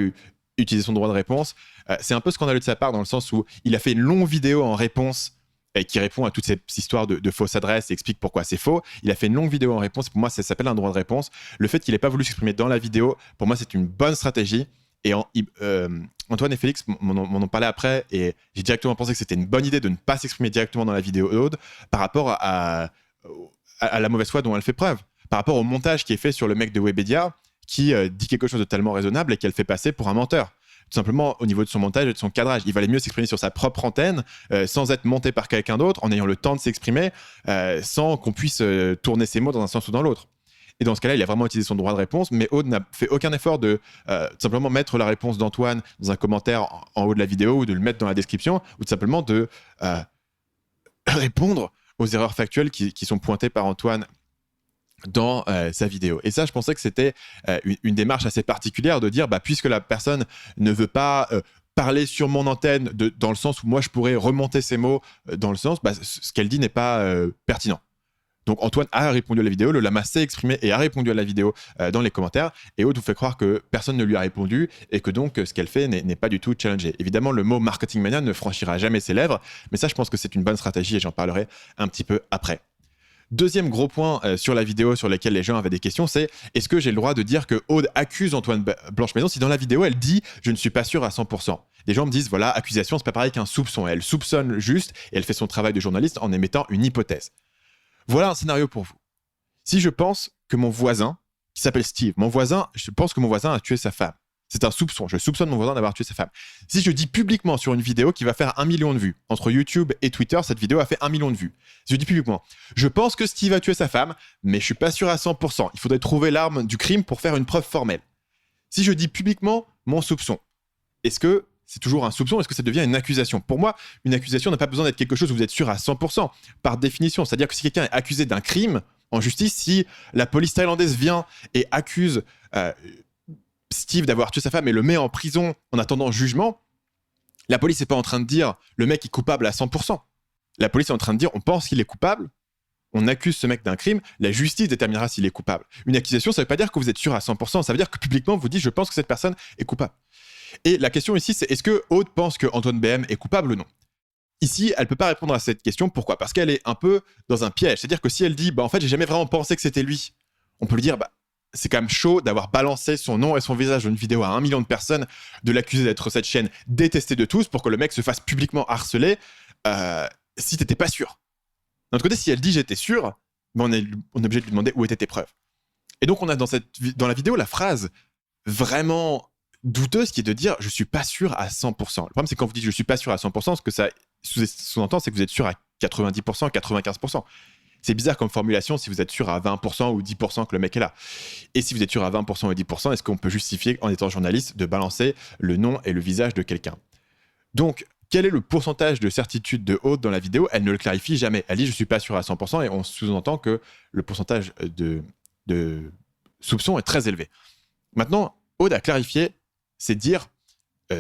A: utilisé son droit de réponse. C'est un peu scandaleux de sa part dans le sens où il a fait une longue vidéo en réponse et qui répond à toutes ces histoires de fausses adresses et explique pourquoi c'est faux. Il a fait une longue vidéo en réponse. Pour moi, ça s'appelle un droit de réponse. Le fait qu'il n'ait pas voulu s'exprimer dans la vidéo, pour moi, c'est une bonne stratégie. Et Antoine et Félix m'en ont parlé après et j'ai directement pensé que c'était une bonne idée de ne pas s'exprimer directement dans la vidéo d'Aude par rapport à la mauvaise foi dont elle fait preuve. Par rapport au montage qui est fait sur le mec de Webedia qui dit quelque chose de tellement raisonnable et qu'elle fait passer pour un menteur. Tout simplement au niveau de son montage et de son cadrage. Il valait mieux s'exprimer sur sa propre antenne, sans être monté par quelqu'un d'autre, en ayant le temps de s'exprimer, sans qu'on puisse tourner ses mots dans un sens ou dans l'autre. Et dans ce cas-là, il a vraiment utilisé son droit de réponse, mais Aude n'a fait aucun effort de simplement mettre la réponse d'Antoine dans un commentaire en haut de la vidéo, ou de le mettre dans la description, ou tout simplement de répondre aux erreurs factuelles qui sont pointées par Antoine dans sa vidéo. Et ça, je pensais que c'était une démarche assez particulière de dire, puisque la personne ne veut pas parler sur mon antenne dans le sens où moi je pourrais remonter ses mots dans le sens, ce qu'elle dit n'est pas pertinent. Donc Antoine a répondu à la vidéo, le lama s'est exprimé et a répondu à la vidéo dans les commentaires, et Aude vous fait croire que personne ne lui a répondu et que donc ce qu'elle fait n'est pas du tout challengé. Évidemment, le mot Marketing Mania ne franchira jamais ses lèvres, mais ça, je pense que c'est une bonne stratégie et j'en parlerai un petit peu après. Deuxième gros point sur la vidéo sur lequel les gens avaient des questions, c'est est-ce que j'ai le droit de dire que Aude accuse Antoine Blanche-Maison si dans la vidéo elle dit je ne suis pas sûr à 100%. Des gens me disent voilà, accusation c'est pas pareil qu'un soupçon. Elle soupçonne juste et elle fait son travail de journaliste en émettant une hypothèse. Voilà un scénario pour vous. Si je pense que mon voisin, qui s'appelle Steve, je pense que mon voisin a tué sa femme. C'est un soupçon. Je soupçonne mon voisin d'avoir tué sa femme. Si je dis publiquement sur une vidéo qui va faire 1 million de vues, entre YouTube et Twitter, cette vidéo a fait 1 million de vues. Si je dis publiquement, je pense que Steve a tué sa femme, mais je suis pas sûr à 100%. Il faudrait trouver l'arme du crime pour faire une preuve formelle. Si je dis publiquement mon soupçon, est-ce que c'est toujours un soupçon? Est-ce que ça devient une accusation? Pour moi, une accusation n'a pas besoin d'être quelque chose où vous êtes sûr à 100%, par définition. C'est-à-dire que si quelqu'un est accusé d'un crime en justice, si la police thaïlandaise vient et accuse Steve d'avoir tué sa femme et le met en prison en attendant jugement, la police n'est pas en train de dire le mec est coupable à 100%. La police est en train de dire on pense qu'il est coupable, on accuse ce mec d'un crime, la justice déterminera s'il est coupable. Une accusation, ça ne veut pas dire que vous êtes sûr à 100%, ça veut dire que publiquement vous dites je pense que cette personne est coupable. Et la question ici, c'est est-ce que Aude pense que Antoine BM est coupable ou non? Ici, elle ne peut pas répondre à cette question. Pourquoi? Parce qu'elle est un peu dans un piège. C'est-à-dire que si elle dit en fait j'ai jamais vraiment pensé que c'était lui, on peut lui dire c'est quand même chaud d'avoir balancé son nom et son visage dans une vidéo à 1 million de personnes, de l'accuser d'être cette chaîne détestée de tous pour que le mec se fasse publiquement harceler si t'étais pas sûr. D'un autre côté, si elle dit j'étais sûr, on est obligé de lui demander où étaient tes preuves. Et donc on a dans la vidéo la phrase vraiment douteuse qui est de dire je suis pas sûr à 100%. Le problème c'est quand vous dites je suis pas sûr à 100%, ce que ça sous-entend c'est que vous êtes sûr à 90%, 95%. C'est bizarre comme formulation si vous êtes sûr à 20% ou 10% que le mec est là. Et si vous êtes sûr à 20% et 10%, est-ce qu'on peut justifier, en étant journaliste, de balancer le nom et le visage de quelqu'un? Donc, quel est le pourcentage de certitude de Aude dans la vidéo? Elle ne le clarifie jamais. Elle dit « je ne suis pas sûr à 100% » et on sous-entend que le pourcentage de soupçon est très élevé. Maintenant, Aude a clarifié, c'est dire,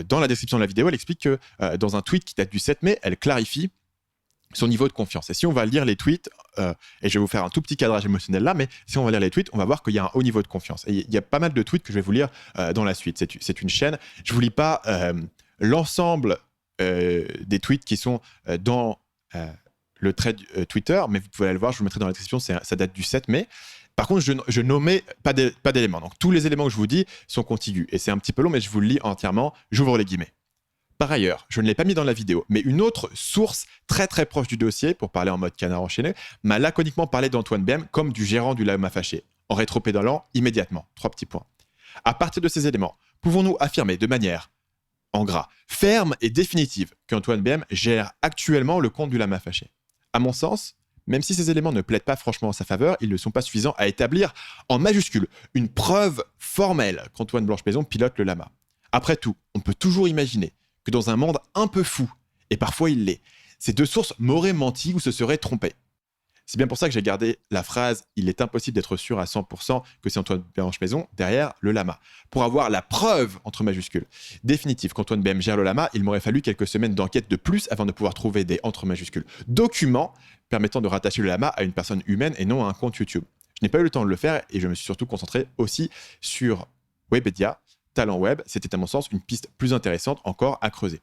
A: dans la description de la vidéo, elle explique que dans un tweet qui date du 7 mai, elle clarifie son niveau de confiance. Et si on va lire les tweets, et je vais vous faire un tout petit cadrage émotionnel là, mais si on va lire les tweets, on va voir qu'il y a un haut niveau de confiance. Et il y a pas mal de tweets que je vais vous lire dans la suite. C'est une chaîne. Je ne vous lis pas l'ensemble des tweets qui sont dans le thread Twitter, mais vous pouvez aller le voir, je vous le mettrai dans la description, ça date du 7 mai. Par contre, je nommais pas d'éléments. Donc tous les éléments que je vous dis sont contigus. Et c'est un petit peu long, mais je vous le lis entièrement. J'ouvre les guillemets. Par ailleurs, je ne l'ai pas mis dans la vidéo, mais une autre source très très proche du dossier, pour parler en mode canard enchaîné, m'a laconiquement parlé d'Antoine BM comme du gérant du Lama Fâché, en rétropédalant immédiatement. 3 petits points. À partir de ces éléments, pouvons-nous affirmer de manière, en gras, ferme et définitive qu'Antoine BM gère actuellement le compte du Lama Fâché? À mon sens, même si ces éléments ne plaident pas franchement en sa faveur, ils ne sont pas suffisants à établir en majuscule une preuve formelle qu'Antoine Blanche-Maison pilote le Lama. Après tout, on peut toujours imaginer que dans un monde un peu fou, et parfois il l'est, ces deux sources m'auraient menti ou se seraient trompées. C'est bien pour ça que j'ai gardé la phrase « Il est impossible d'être sûr à 100% que c'est Antoine Blanche-Maison » derrière le Lama, pour avoir la preuve, entre majuscules, définitive qu'Antoine BM gère le Lama. Il m'aurait fallu quelques semaines d'enquête de plus avant de pouvoir trouver des entre majuscules documents permettant de rattacher le Lama à une personne humaine et non à un compte YouTube. Je n'ai pas eu le temps de le faire et je me suis surtout concentré aussi sur Webedia, Talent Web. C'était à mon sens une piste plus intéressante encore à creuser.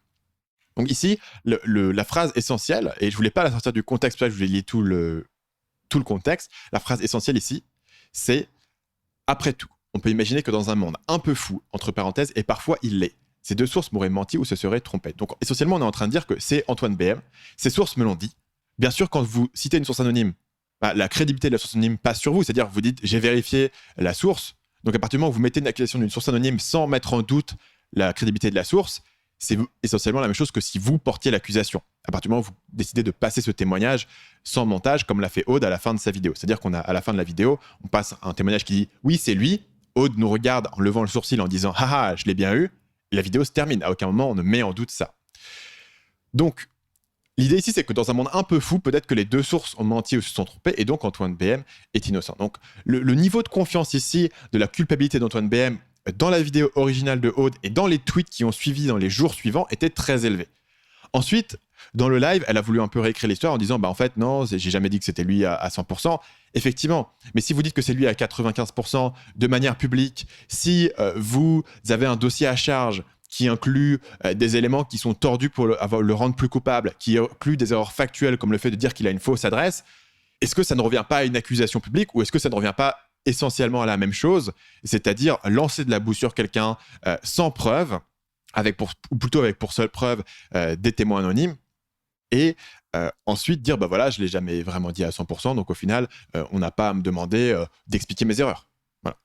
A: Donc ici, la phrase essentielle, et je ne voulais pas la sortir du contexte, parce que je voulais lier tout le contexte, la phrase essentielle ici, c'est « Après tout, on peut imaginer que dans un monde un peu fou, entre parenthèses, et parfois il l'est, ces deux sources m'auraient menti ou se seraient trompées. » Donc essentiellement, on est en train de dire que c'est Antoine BM, ces sources me l'ont dit. Bien sûr, quand vous citez une source anonyme, la crédibilité de la source anonyme passe sur vous, c'est-à-dire vous dites « J'ai vérifié la source », donc à partir du moment où vous mettez une accusation d'une source anonyme sans mettre en doute la crédibilité de la source, c'est essentiellement la même chose que si vous portiez l'accusation. À partir du moment où vous décidez de passer ce témoignage sans montage, comme l'a fait Aude à la fin de sa vidéo. C'est-à-dire qu'à la fin de la vidéo, on passe un témoignage qui dit « Oui, c'est lui ». Aude nous regarde en levant le sourcil en disant « Haha, je l'ai bien eu ». Et la vidéo se termine. À aucun moment, on ne met en doute ça. Donc, l'idée ici, c'est que dans un monde un peu fou, peut-être que les deux sources ont menti ou se sont trompées, et donc Antoine BM est innocent. Donc, le niveau de confiance ici, de la culpabilité d'Antoine BM, dans la vidéo originale de Aude et dans les tweets qui ont suivi dans les jours suivants, était très élevé. Ensuite, dans le live, elle a voulu un peu réécrire l'histoire en disant « Bah en fait, non, j'ai jamais dit que c'était lui à 100%. » Effectivement, mais si vous dites que c'est lui à 95% de manière publique, si vous avez un dossier à charge qui inclut des éléments qui sont tordus pour le rendre plus coupable, qui inclut des erreurs factuelles comme le fait de dire qu'il a une fausse adresse, est-ce que ça ne revient pas à une accusation publique ou est-ce que ça ne revient pas essentiellement à la même chose, c'est-à-dire lancer de la boue sur quelqu'un sans preuve, ou plutôt avec pour seule preuve des témoins anonymes, et ensuite dire bah voilà, je l'ai jamais vraiment dit à 100%, donc au final on n'a pas à me demander d'expliquer mes erreurs. Voilà.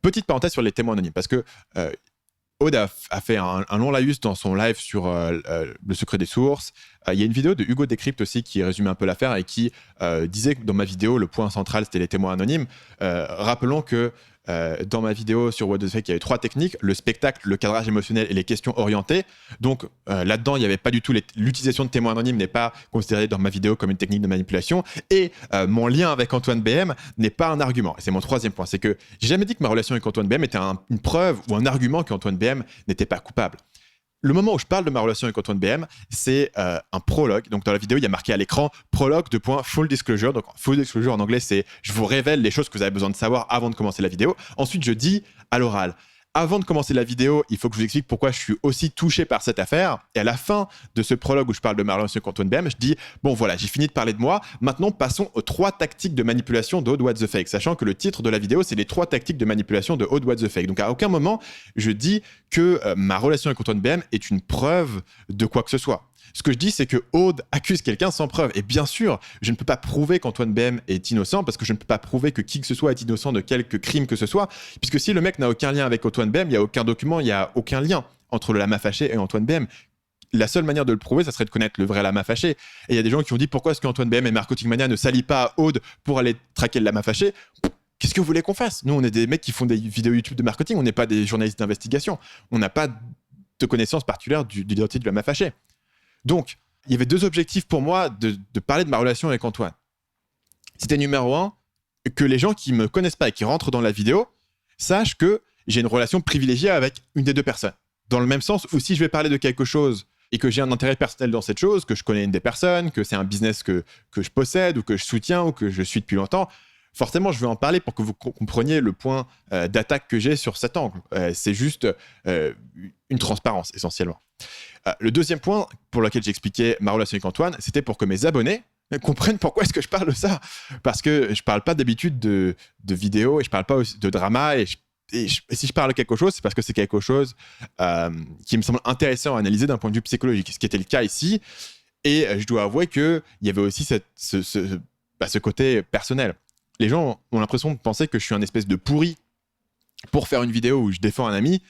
A: Petite parenthèse sur les témoins anonymes, parce que Aude a fait un long laïus dans son live sur le secret des sources. Il y a une vidéo de Hugo Décrypte aussi qui résume un peu l'affaire et qui disait que dans ma vidéo, le point central, c'était les témoins anonymes. Rappelons que dans ma vidéo sur What the Fake, il y avait 3 techniques, le spectacle, le cadrage émotionnel et les questions orientées. Donc là-dedans, il n'y avait pas du tout l'utilisation de témoins anonymes n'est pas considérée dans ma vidéo comme une technique de manipulation. Et mon lien avec Antoine BM n'est pas un argument. Et c'est mon 3e point, c'est que j'ai jamais dit que ma relation avec Antoine BM était une preuve ou un argument qu'Antoine BM n'était pas coupable. Le moment où je parle de ma relation avec Antoine BM, c'est un prologue. Donc dans la vidéo, il y a marqué à l'écran prologue de full disclosure. Donc full disclosure en anglais, c'est je vous révèle les choses que vous avez besoin de savoir avant de commencer la vidéo. Ensuite, je dis à l'oral. Avant de commencer la vidéo, il faut que je vous explique pourquoi je suis aussi touché par cette affaire. Et à la fin de ce prologue où je parle de ma relation avec Antoine BM, je dis bon voilà, j'ai fini de parler de moi. Maintenant, passons aux 3 tactiques de manipulation de Aude What the Fake, sachant que le titre de la vidéo, c'est les 3 tactiques de manipulation de Aude What the Fake. Donc à aucun moment, je dis que ma relation avec Antoine BM est une preuve de quoi que ce soit. Ce que je dis, c'est que Aude accuse quelqu'un sans preuve. Et bien sûr, je ne peux pas prouver qu'Antoine BM est innocent parce que je ne peux pas prouver que qui que ce soit est innocent de quelque crime que ce soit. Puisque si le mec n'a aucun lien avec Antoine BM, il n'y a aucun document, il n'y a aucun lien entre le Lama Fâché et Antoine BM. La seule manière de le prouver, ça serait de connaître le vrai Lama Fâché. Et il y a des gens qui ont dit pourquoi est-ce qu'Antoine BM et Marketing Mania ne s'allient pas à Aude pour aller traquer le Lama Fâché. Qu'est-ce que vous voulez qu'on fasse? Nous, on est des mecs qui font des vidéos YouTube de marketing, on n'est pas des journalistes d'investigation. On n'a pas de connaissance particulière de l'identité du Lama Fâché. Donc, il y avait 2 objectifs pour moi de parler de ma relation avec Antoine. C'était numéro 1, que les gens qui ne me connaissent pas et qui rentrent dans la vidéo sachent que j'ai une relation privilégiée avec une des 2 personnes. Dans le même sens où si je vais parler de quelque chose et que j'ai un intérêt personnel dans cette chose, que je connais une des personnes, que c'est un business que je possède ou que je soutiens ou que je suis depuis longtemps, forcément, je vais en parler pour que vous compreniez le point d'attaque que j'ai sur cet angle. C'est juste une transparence, essentiellement. Le 2e point pour lequel j'expliquais ma relation avec Antoine, c'était pour que mes abonnés comprennent pourquoi est-ce que je parle de ça. Parce que je parle pas d'habitude de vidéos et je parle pas aussi de drama. Et si je parle de quelque chose, c'est parce que c'est quelque chose qui me semble intéressant à analyser d'un point de vue psychologique, ce qui était le cas ici. Et je dois avouer qu'il y avait aussi ce côté personnel. Les gens ont l'impression de penser que je suis un espèce de pourri pour faire une vidéo où je défends un ami,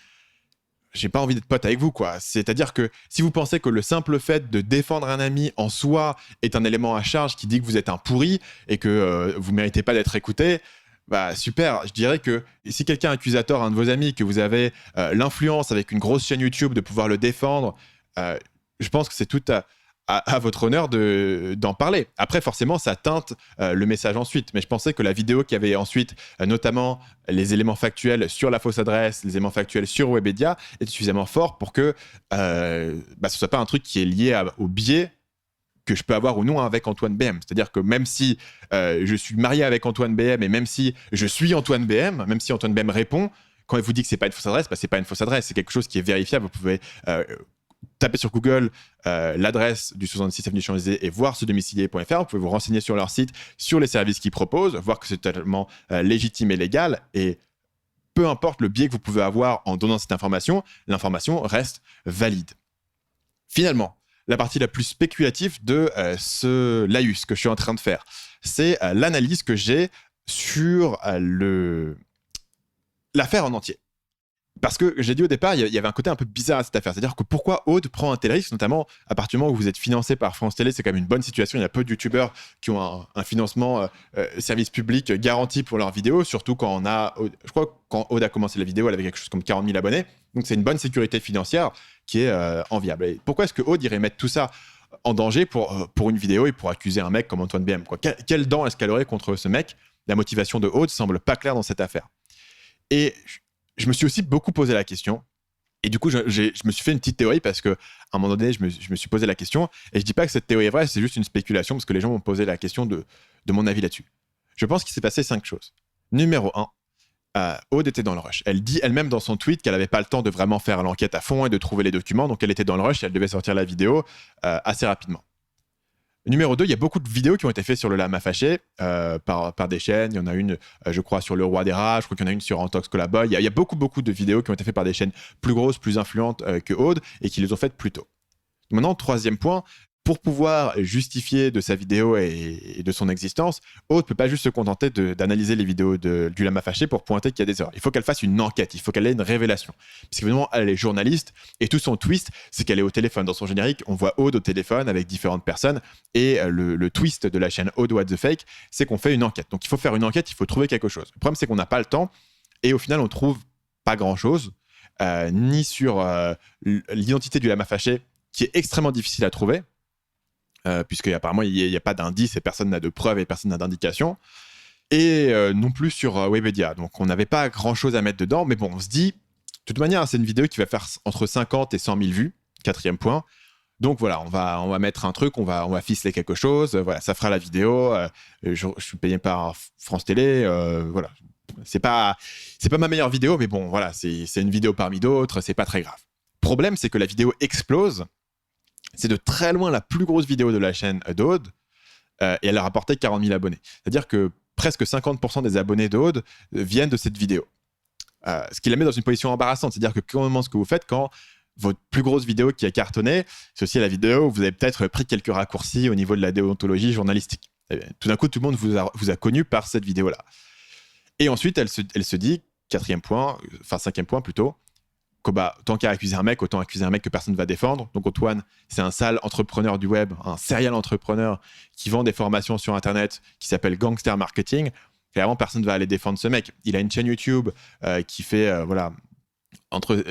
A: j'ai pas envie d'être pote avec vous, quoi. C'est-à-dire que si vous pensez que le simple fait de défendre un ami en soi est un élément à charge qui dit que vous êtes un pourri et que vous méritez pas d'être écouté, bah super. Je dirais que si quelqu'un accuse à tort un de vos amis, que vous avez l'influence avec une grosse chaîne YouTube de pouvoir le défendre, je pense que c'est tout à votre honneur d'en parler. Après, forcément, ça teinte le message ensuite. Mais je pensais que la vidéo qui avait ensuite, notamment les éléments factuels sur la fausse adresse, les éléments factuels sur Webedia, était suffisamment fort pour que ce soit pas un truc qui est lié au biais que je peux avoir ou non avec Antoine BM. C'est-à-dire que même si je suis marié avec Antoine BM et même si je suis Antoine BM, même si Antoine BM répond, quand il vous dit que c'est pas une fausse adresse, c'est pas une fausse adresse, c'est quelque chose qui est vérifiable. Vous pouvez taper sur Google l'adresse du 66 avenue Champs-Élysées et voir ce domicilier.fr. Vous pouvez vous renseigner sur leur site, sur les services qu'ils proposent, voir que c'est totalement légitime et légal. Et peu importe le biais que vous pouvez avoir en donnant cette information, l'information reste valide. Finalement, la partie la plus spéculative de ce laïus que je suis en train de faire, c'est l'analyse que j'ai sur l'affaire en entier. Parce que j'ai dit au départ, il y avait un côté un peu bizarre à cette affaire. C'est-à-dire que pourquoi Aude prend un tel risque, notamment à partir du moment où vous êtes financé par France Télé, c'est quand même une bonne situation. Il y a peu de youtubeurs qui ont un financement service public garanti pour leurs vidéos, surtout quand on a, je crois que quand Aude a commencé la vidéo, elle avait quelque chose comme 40 000 abonnés. Donc c'est une bonne sécurité financière qui est enviable. Et pourquoi est-ce que Aude irait mettre tout ça en danger pour une vidéo et pour accuser un mec comme Antoine BM, quoi? Quelle dent est-ce qu'elle aurait contre ce mec? La motivation de Aude semble pas claire dans cette affaire. Et je me suis aussi beaucoup posé la question. Et du coup, je me suis fait une petite théorie parce qu'à un moment donné, je me suis posé la question. Et je dis pas que cette théorie est vraie, c'est juste une spéculation parce que les gens m'ont posé la question de mon avis là-dessus. Je pense qu'il s'est passé 5 choses. Numéro 1, Aude était dans le rush. Elle dit elle-même dans son tweet qu'elle n'avait pas le temps de vraiment faire l'enquête à fond et de trouver les documents. Donc elle était dans le rush et elle devait sortir la vidéo assez rapidement. Numéro 2, il y a beaucoup de vidéos qui ont été faites sur le lama fâché par des chaînes. Il y en a une, je crois, sur le roi des rats. Je crois qu'il y en a une sur Antox Colaboy. Il y a beaucoup de vidéos qui ont été faites par des chaînes plus grosses, plus influentes que Aude et qui les ont faites plus tôt. Maintenant, 3e point, pour pouvoir justifier de sa vidéo et de son existence, Aude ne peut pas juste se contenter d'analyser les vidéos du lama fâché pour pointer qu'il y a des erreurs. Il faut qu'elle fasse une enquête, il faut qu'elle ait une révélation. Parce qu'évidemment, elle est journaliste et tout son twist, c'est qu'elle est au téléphone. Dans son générique, on voit Aude au téléphone avec différentes personnes et le twist de la chaîne Aude What the Fake, c'est qu'on fait une enquête. Donc il faut faire une enquête, il faut trouver quelque chose. Le problème, c'est qu'on n'a pas le temps et au final, on trouve pas grand-chose, ni sur l'identité du lama fâché, qui est extrêmement difficile à trouver. Puisqu'apparemment, il n'y a pas d'indice et personne n'a de preuves et personne n'a d'indication. Et non plus sur Webedia. Donc, on n'avait pas grand-chose à mettre dedans. Mais bon, on se dit, de toute manière, c'est une vidéo qui va faire entre 50 et 100 000 vues. 4e point. Donc, voilà, on va mettre un truc, on va ficeler quelque chose. Voilà, ça fera la vidéo. Je suis payé par France Télé. Voilà. C'est pas ma meilleure vidéo, mais bon, voilà, c'est une vidéo parmi d'autres. C'est pas très grave. Problème, c'est que la vidéo explose. C'est de très loin la plus grosse vidéo de la chaîne d'Aude et elle a rapporté 40 000 abonnés. C'est-à-dire que presque 50% des abonnés d'Aude viennent de cette vidéo. Ce qui la met dans une position embarrassante. C'est-à-dire que comment ce que vous faites quand votre plus grosse vidéo qui a cartonné, c'est aussi la vidéo où vous avez peut-être pris quelques raccourcis au niveau de la déontologie journalistique. Tout d'un coup, tout le monde vous a connu par cette vidéo-là. Et ensuite, elle se dit, 5e point plutôt, que tant qu'à accuser un mec, autant accuser un mec que personne ne va défendre. Donc Antoine, c'est un sale entrepreneur du web, un serial entrepreneur qui vend des formations sur Internet qui s'appelle Gangster Marketing. Clairement, personne ne va aller défendre ce mec. Il a une chaîne YouTube qui fait entre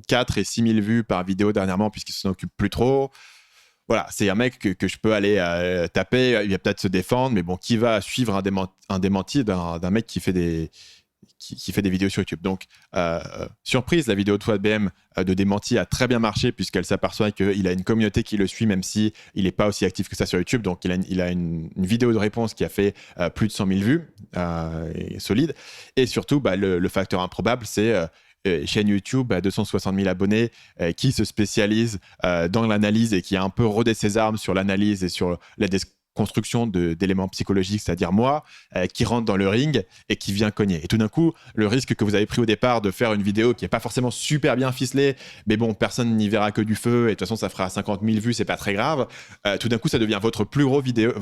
A: 4 et 6 000 vues par vidéo dernièrement puisqu'il s'en occupe plus trop. Voilà, c'est un mec que je peux aller taper, il va peut-être se défendre, mais bon, qui va suivre un démenti d'un mec qui fait des vidéos sur YouTube. Donc, surprise, la vidéo de Fouad BM de démenti a très bien marché puisqu'elle s'aperçoit qu'il a une communauté qui le suit même si il n'est pas aussi actif que ça sur YouTube. Donc, il a une vidéo de réponse qui a fait plus de 100 000 vues, solide. Et surtout, le facteur improbable, c'est chaîne YouTube à 260 000 abonnés qui se spécialise dans l'analyse et qui a un peu rodé ses armes sur l'analyse et sur la construction d'éléments psychologiques, c'est-à-dire moi, qui rentre dans le ring et qui vient cogner. Et tout d'un coup, le risque que vous avez pris au départ de faire une vidéo qui n'est pas forcément super bien ficelée, mais bon, personne n'y verra que du feu, et de toute façon, ça fera 50 000 vues, c'est pas très grave. Tout d'un coup, ça devient votre plus grosse vidéo,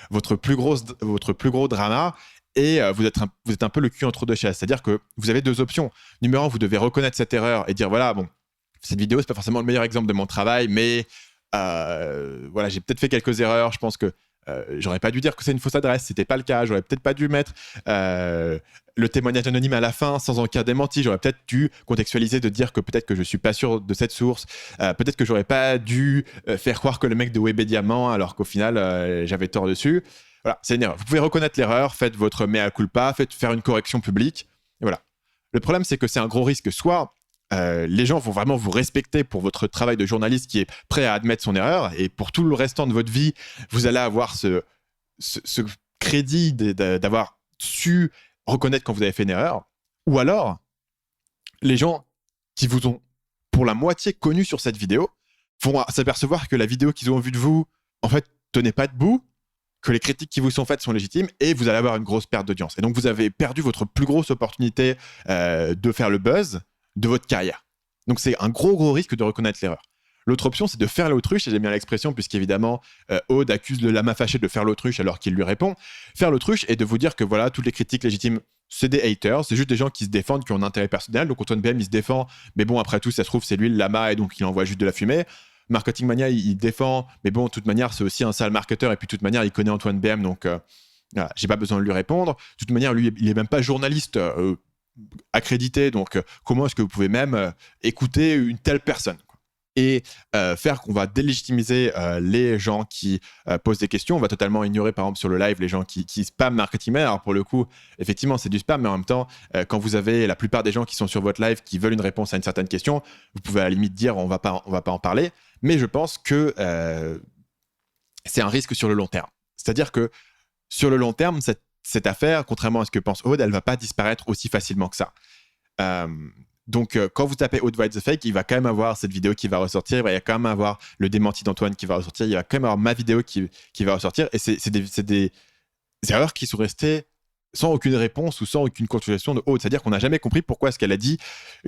A: votre plus gros drama, et vous êtes un peu le cul entre deux chaises. C'est-à-dire que vous avez deux options. Numéro un, vous devez reconnaître cette erreur et dire voilà, bon, cette vidéo, c'est pas forcément le meilleur exemple de mon travail, mais voilà, j'ai peut-être fait quelques erreurs. Je pense que j'aurais pas dû dire que c'est une fausse adresse, c'était pas le cas. J'aurais peut-être pas dû mettre le témoignage anonyme à la fin sans aucun démenti. J'aurais peut-être dû contextualiser, de dire que peut-être que je suis pas sûr de cette source. Peut-être que j'aurais pas dû faire croire que le mec de Webedia ment alors qu'au final j'avais tort dessus. Voilà, c'est une erreur. Vous pouvez reconnaître l'erreur, faites votre mea culpa, faites faire une correction publique. Et voilà. Le problème, c'est que c'est un gros risque. Soit les gens vont vraiment vous respecter pour votre travail de journaliste qui est prêt à admettre son erreur, et pour tout le restant de votre vie, vous allez avoir ce crédit d'avoir su reconnaître quand vous avez fait une erreur. Ou alors, les gens qui vous ont pour la moitié connu sur cette vidéo vont s'apercevoir que la vidéo qu'ils ont vue de vous, en fait, tenait pas debout, que les critiques qui vous sont faites sont légitimes, et vous allez avoir une grosse perte d'audience. Et donc, vous avez perdu votre plus grosse opportunité de faire le buzz de votre carrière. Donc, c'est un gros risque de reconnaître l'erreur. L'autre option, c'est de faire l'autruche, et j'aime bien l'expression, puisqu'évidemment, Aude accuse le lama fâché de faire l'autruche alors qu'il lui répond. Faire l'autruche et de vous dire que voilà, toutes les critiques légitimes, c'est des haters, c'est juste des gens qui se défendent, qui ont un intérêt personnel. Donc, Antoine BM, il se défend, mais bon, après tout, ça se trouve, c'est lui le lama, et donc il envoie juste de la fumée. Marketing Mania, il défend, mais bon, de toute manière, c'est aussi un sale marketeur, et puis de toute manière, il connaît Antoine BM, donc voilà, j'ai pas besoin de lui répondre. De toute manière, lui, il est même pas journaliste accrédité, donc comment est-ce que vous pouvez même écouter une telle personne, quoi. Et faire qu'on va délégitimiser les gens qui posent des questions. On va totalement ignorer, par exemple, sur le live, les gens qui spamment Marketing Mania. Alors, pour le coup, effectivement, c'est du spam, mais en même temps, quand vous avez la plupart des gens qui sont sur votre live qui veulent une réponse à une certaine question, vous pouvez à la limite dire on va pas en parler. Mais je pense que c'est un risque sur le long terme. C'est-à-dire que sur le long terme, cette affaire, contrairement à ce que pense Aude, elle va pas disparaître aussi facilement que ça. Donc, quand vous tapez Aude White the Fake, il va quand même avoir cette vidéo qui va ressortir, il va quand même avoir le démenti d'Antoine qui va ressortir, il va quand même avoir ma vidéo qui va ressortir, et c'est des erreurs qui sont restées sans aucune réponse ou sans aucune continuation de Aude. C'est-à-dire qu'on n'a jamais compris pourquoi est-ce qu'elle a dit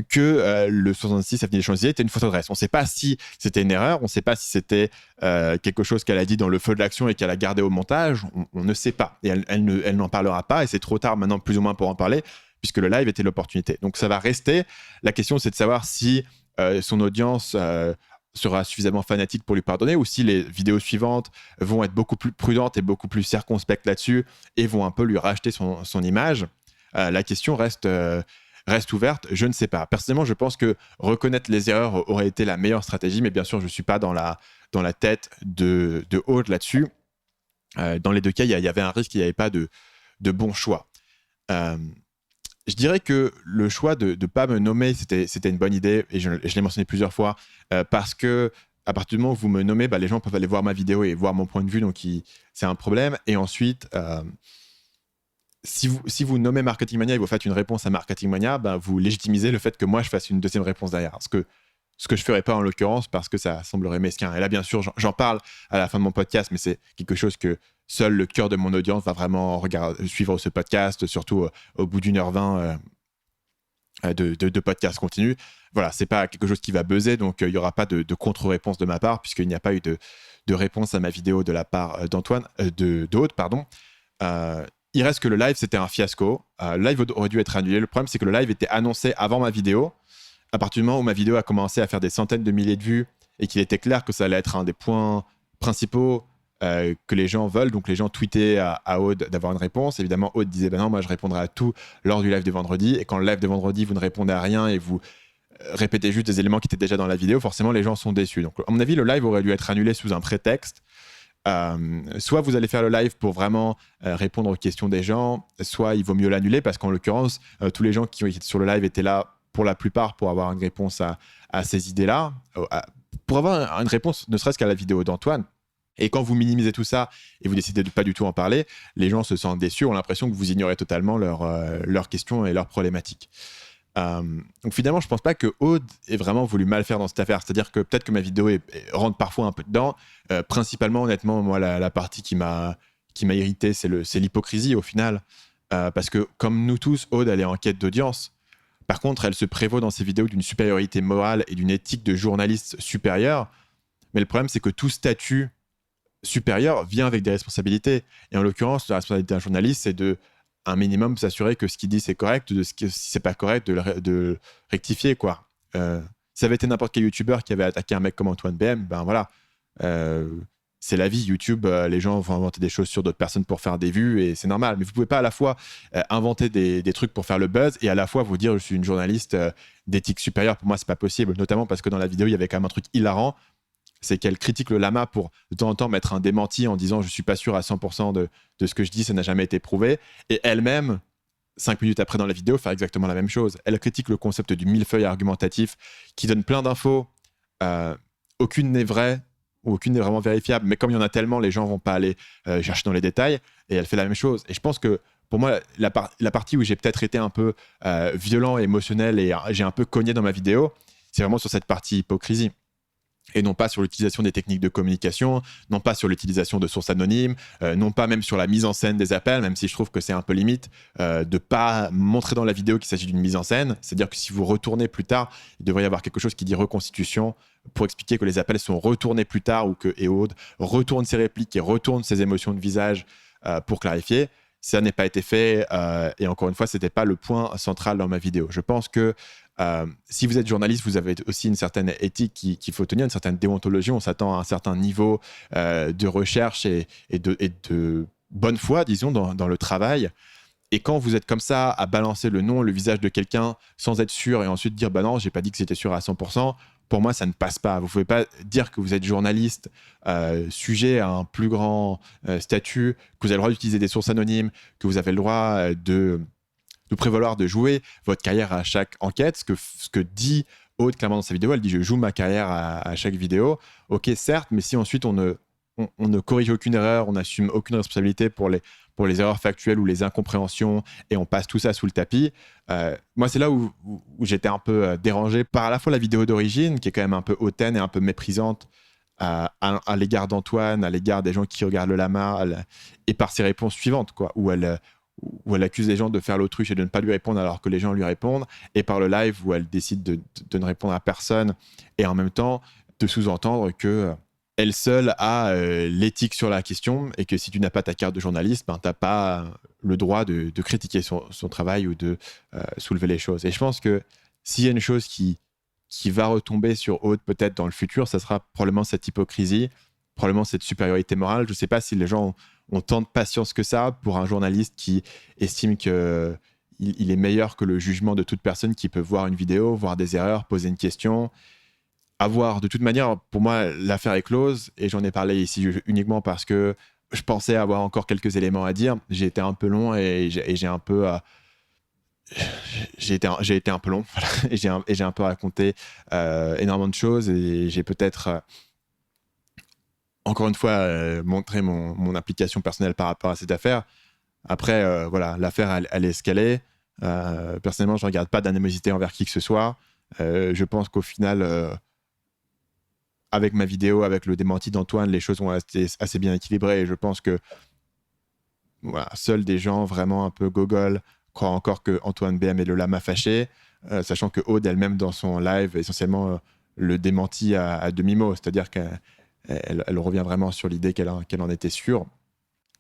A: que le 66 avenue des Champs-Élysées était une fausse adresse. On ne sait pas si c'était une erreur, on ne sait pas si c'était quelque chose qu'elle a dit dans le feu de l'action et qu'elle a gardé au montage, on ne sait pas. Et elle n'en parlera pas, et c'est trop tard maintenant plus ou moins pour en parler, puisque le live était l'opportunité. Donc ça va rester. La question, c'est de savoir si son audience sera suffisamment fanatique pour lui pardonner, ou si les vidéos suivantes vont être beaucoup plus prudentes et beaucoup plus circonspectes là-dessus et vont un peu lui racheter son image. La question reste ouverte, je ne sais pas. Personnellement, je pense que reconnaître les erreurs aurait été la meilleure stratégie, mais bien sûr, je ne suis pas dans la tête de Aude là-dessus. Dans les deux cas, il y avait un risque, il n'y avait pas de bon choix. Je dirais que le choix de ne pas me nommer, c'était une bonne idée, et je l'ai mentionné plusieurs fois, parce que à partir du moment où vous me nommez, les gens peuvent aller voir ma vidéo et voir mon point de vue, donc c'est un problème. Et ensuite, si vous nommez Marketing Mania et vous faites une réponse à Marketing Mania, vous légitimisez le fait que moi, je fasse une deuxième réponse derrière. Ce que je ne ferais pas en l'occurrence, parce que ça semblerait mesquin. Et là, bien sûr, j'en parle à la fin de mon podcast, mais c'est quelque chose que seul le cœur de mon audience va vraiment suivre ce podcast, surtout au bout d'1h20 de podcast continu. Voilà, c'est pas quelque chose qui va buzzer, donc il n'y aura pas de contre-réponse de ma part, puisqu'il n'y a pas eu de réponse à ma vidéo de la part d'Aude, pardon. Il reste que le live, c'était un fiasco. Le live aurait dû être annulé. Le problème, c'est que le live était annoncé avant ma vidéo. À partir du moment où ma vidéo a commencé à faire des centaines de milliers de vues et qu'il était clair que ça allait être un des points principaux que les gens veulent, donc les gens tweetaient à Aude d'avoir une réponse. Évidemment, Aude disait non, moi je répondrai à tout lors du live de vendredi. Et quand le live de vendredi, vous ne répondez à rien et vous répétez juste des éléments qui étaient déjà dans la vidéo, forcément les gens sont déçus. Donc, à mon avis, le live aurait dû être annulé sous un prétexte. Soit vous allez faire le live pour vraiment répondre aux questions des gens, soit il vaut mieux l'annuler, parce qu'en l'occurrence, tous les gens qui étaient sur le live étaient là pour la plupart pour avoir une réponse à ces idées-là, pour avoir une réponse ne serait-ce qu'à la vidéo d'Antoine. Et quand vous minimisez tout ça et vous décidez de pas du tout en parler, les gens se sentent déçus, ont l'impression que vous ignorez totalement leurs questions et leurs problématiques. Donc finalement, je pense pas que Aude ait vraiment voulu mal faire dans cette affaire. C'est-à-dire que peut-être que ma vidéo rentre parfois un peu dedans. Principalement, honnêtement, moi, la partie qui m'a irrité, c'est l'hypocrisie au final. Parce que comme nous tous, Aude, elle est en quête d'audience. Par contre, elle se prévaut dans ses vidéos d'une supériorité morale et d'une éthique de journaliste supérieure. Mais le problème, c'est que tout statut supérieur vient avec des responsabilités. Et en l'occurrence, la responsabilité d'un journaliste, c'est de un minimum s'assurer que ce qu'il dit c'est correct, si c'est pas correct, de rectifier, quoi. Si ça avait été n'importe quel youtubeur qui avait attaqué un mec comme Antoine BM, ben voilà, c'est la vie. YouTube, les gens vont inventer des choses sur d'autres personnes pour faire des vues et c'est normal. Mais vous pouvez pas à la fois inventer des trucs pour faire le buzz et à la fois vous dire je suis une journaliste d'éthique supérieure. Pour moi, c'est pas possible, notamment parce que dans la vidéo, il y avait quand même un truc hilarant. C'est qu'elle critique le lama pour de temps en temps mettre un démenti en disant je suis pas sûr à 100% de ce que je dis, ça n'a jamais été prouvé. Et elle-même, 5 minutes après dans la vidéo, faire exactement la même chose. Elle critique le concept du millefeuille argumentatif qui donne plein d'infos. Aucune n'est vraie ou aucune n'est vraiment vérifiable. Mais comme il y en a tellement, les gens vont pas aller chercher dans les détails. Et elle fait la même chose. Et je pense que pour moi, la partie où j'ai peut-être été un peu violent, émotionnel et j'ai un peu cogné dans ma vidéo, c'est vraiment sur cette partie hypocrisie. Et non pas sur l'utilisation des techniques de communication, non pas sur l'utilisation de sources anonymes, non pas même sur la mise en scène des appels, même si je trouve que c'est un peu limite de ne pas montrer dans la vidéo qu'il s'agit d'une mise en scène. C'est-à-dire que si vous retournez plus tard, il devrait y avoir quelque chose qui dit reconstitution pour expliquer que les appels sont retournés plus tard ou que Ehud retourne ses répliques et retourne ses émotions de visage pour clarifier. Ça n'a pas été fait et encore une fois, ce n'était pas le point central dans ma vidéo. Je pense que si vous êtes journaliste, vous avez aussi une certaine éthique qu'il faut tenir, une certaine déontologie. On s'attend à un certain niveau de recherche et de bonne foi, disons, dans le travail. Et quand vous êtes comme ça à balancer le nom, le visage de quelqu'un sans être sûr et ensuite dire « bah non, j'ai pas dit que c'était sûr à 100%, pour moi, ça ne passe pas. Vous pouvez pas dire que vous êtes journaliste, sujet à un plus grand statut, que vous avez le droit d'utiliser des sources anonymes, que vous avez le droit de prévaloir de jouer votre carrière à chaque enquête. Ce que dit Aude clairement dans sa vidéo, elle dit « je joue ma carrière à chaque vidéo ». Ok, certes, mais si ensuite on ne corrige aucune erreur, on n'assume aucune responsabilité pour les erreurs factuelles ou les incompréhensions et on passe tout ça sous le tapis. Moi, c'est là où j'étais un peu dérangé par à la fois la vidéo d'origine, qui est quand même un peu hautaine et un peu méprisante à l'égard d'Antoine, à l'égard des gens qui regardent le lama, et par ses réponses suivantes, quoi, où elle accuse les gens de faire l'autruche et de ne pas lui répondre alors que les gens lui répondent, et par le live où elle décide de ne répondre à personne et en même temps de sous-entendre que elle seule a l'éthique sur la question et que si tu n'as pas ta carte de journaliste, ben, tu n'as pas le droit de critiquer son travail ou de soulever les choses. Et je pense que s'il y a une chose qui va retomber sur Aude peut-être dans le futur, ça sera probablement cette hypocrisie, probablement cette supériorité morale. Je ne sais pas si les gens ont tant de patience que ça pour un journaliste qui estime qu'il est meilleur que le jugement de toute personne qui peut voir une vidéo, voir des erreurs, poser une question. De toute manière, pour moi, l'affaire est close et j'en ai parlé ici uniquement parce que je pensais avoir encore quelques éléments à dire. J'ai été un peu long et j'ai un peu... j'ai été un peu long voilà. et j'ai un peu raconté énormément de choses et j'ai peut-être... encore une fois, montrer mon implication personnelle par rapport à cette affaire. Après, voilà, l'affaire, elle est ce qu'elle est. Personnellement, je ne regarde pas d'animosité envers qui que ce soit. Je pense qu'au final, avec ma vidéo, avec le démenti d'Antoine, les choses ont été assez bien équilibrées. Et je pense que voilà, seuls des gens vraiment un peu gogol croient encore que Antoine BM est le lama fâché, sachant que Aude elle-même, dans son live, essentiellement le démentit à demi-mot. C'est-à-dire qu'elle revient vraiment sur l'idée qu'elle en était sûre.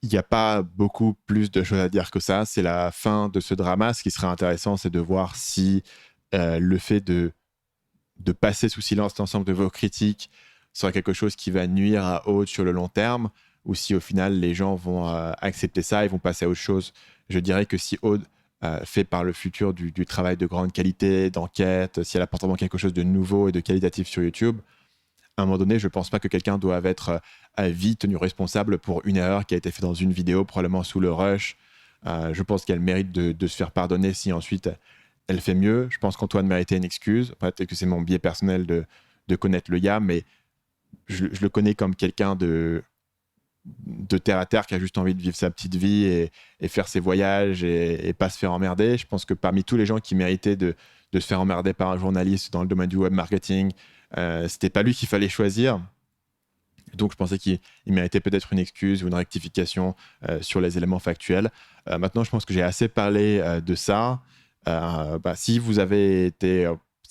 A: Il n'y a pas beaucoup plus de choses à dire que ça. C'est la fin de ce drama. Ce qui serait intéressant, c'est de voir si le fait de passer sous silence l'ensemble de vos critiques sera quelque chose qui va nuire à Aude sur le long terme, ou si au final les gens vont accepter ça et vont passer à autre chose. Je dirais que si Aude fait par le futur du travail de grande qualité, d'enquête, si elle apporte vraiment quelque chose de nouveau et de qualitatif sur YouTube, à un moment donné, je ne pense pas que quelqu'un doive être à vie tenu responsable pour une erreur qui a été faite dans une vidéo, probablement sous le rush. Je pense qu'elle mérite de se faire pardonner si ensuite elle fait mieux. Je pense qu'Antoine méritait une excuse. Peut-être que c'est mon biais personnel de connaître le gars, mais je le connais comme quelqu'un de terre à terre qui a juste envie de vivre sa petite vie et faire ses voyages et pas se faire emmerder. Je pense que parmi tous les gens qui méritaient de se faire emmerder par un journaliste dans le domaine du web marketing, c'était pas lui qu'il fallait choisir. Donc je pensais qu'il méritait peut-être une excuse ou une rectification sur les éléments factuels. Maintenant, je pense que j'ai assez parlé de ça.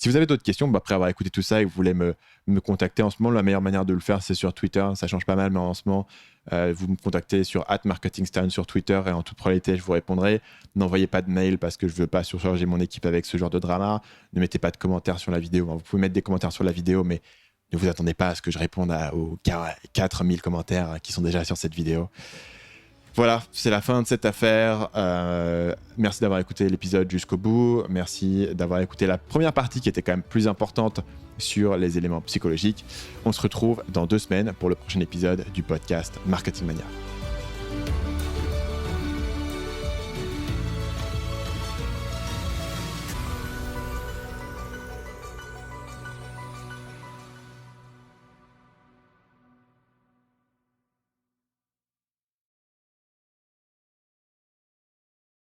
A: Si Si vous avez d'autres questions, après avoir écouté tout ça et que vous voulez me contacter en ce moment, la meilleure manière de le faire, c'est sur Twitter. Ça change pas mal, mais en ce moment, vous me contactez sur @marketingstern sur Twitter et en toute probabilité, je vous répondrai. N'envoyez pas de mail parce que je ne veux pas surcharger mon équipe avec ce genre de drama. Ne mettez pas de commentaires sur la vidéo. Vous pouvez mettre des commentaires sur la vidéo, mais ne vous attendez pas à ce que je réponde aux 4000 commentaires qui sont déjà sur cette vidéo. Voilà, c'est la fin de cette affaire. Merci d'avoir écouté l'épisode jusqu'au bout. Merci d'avoir écouté la première partie qui était quand même plus importante sur les éléments psychologiques. On se retrouve dans 2 semaines pour le prochain épisode du podcast Marketing Mania.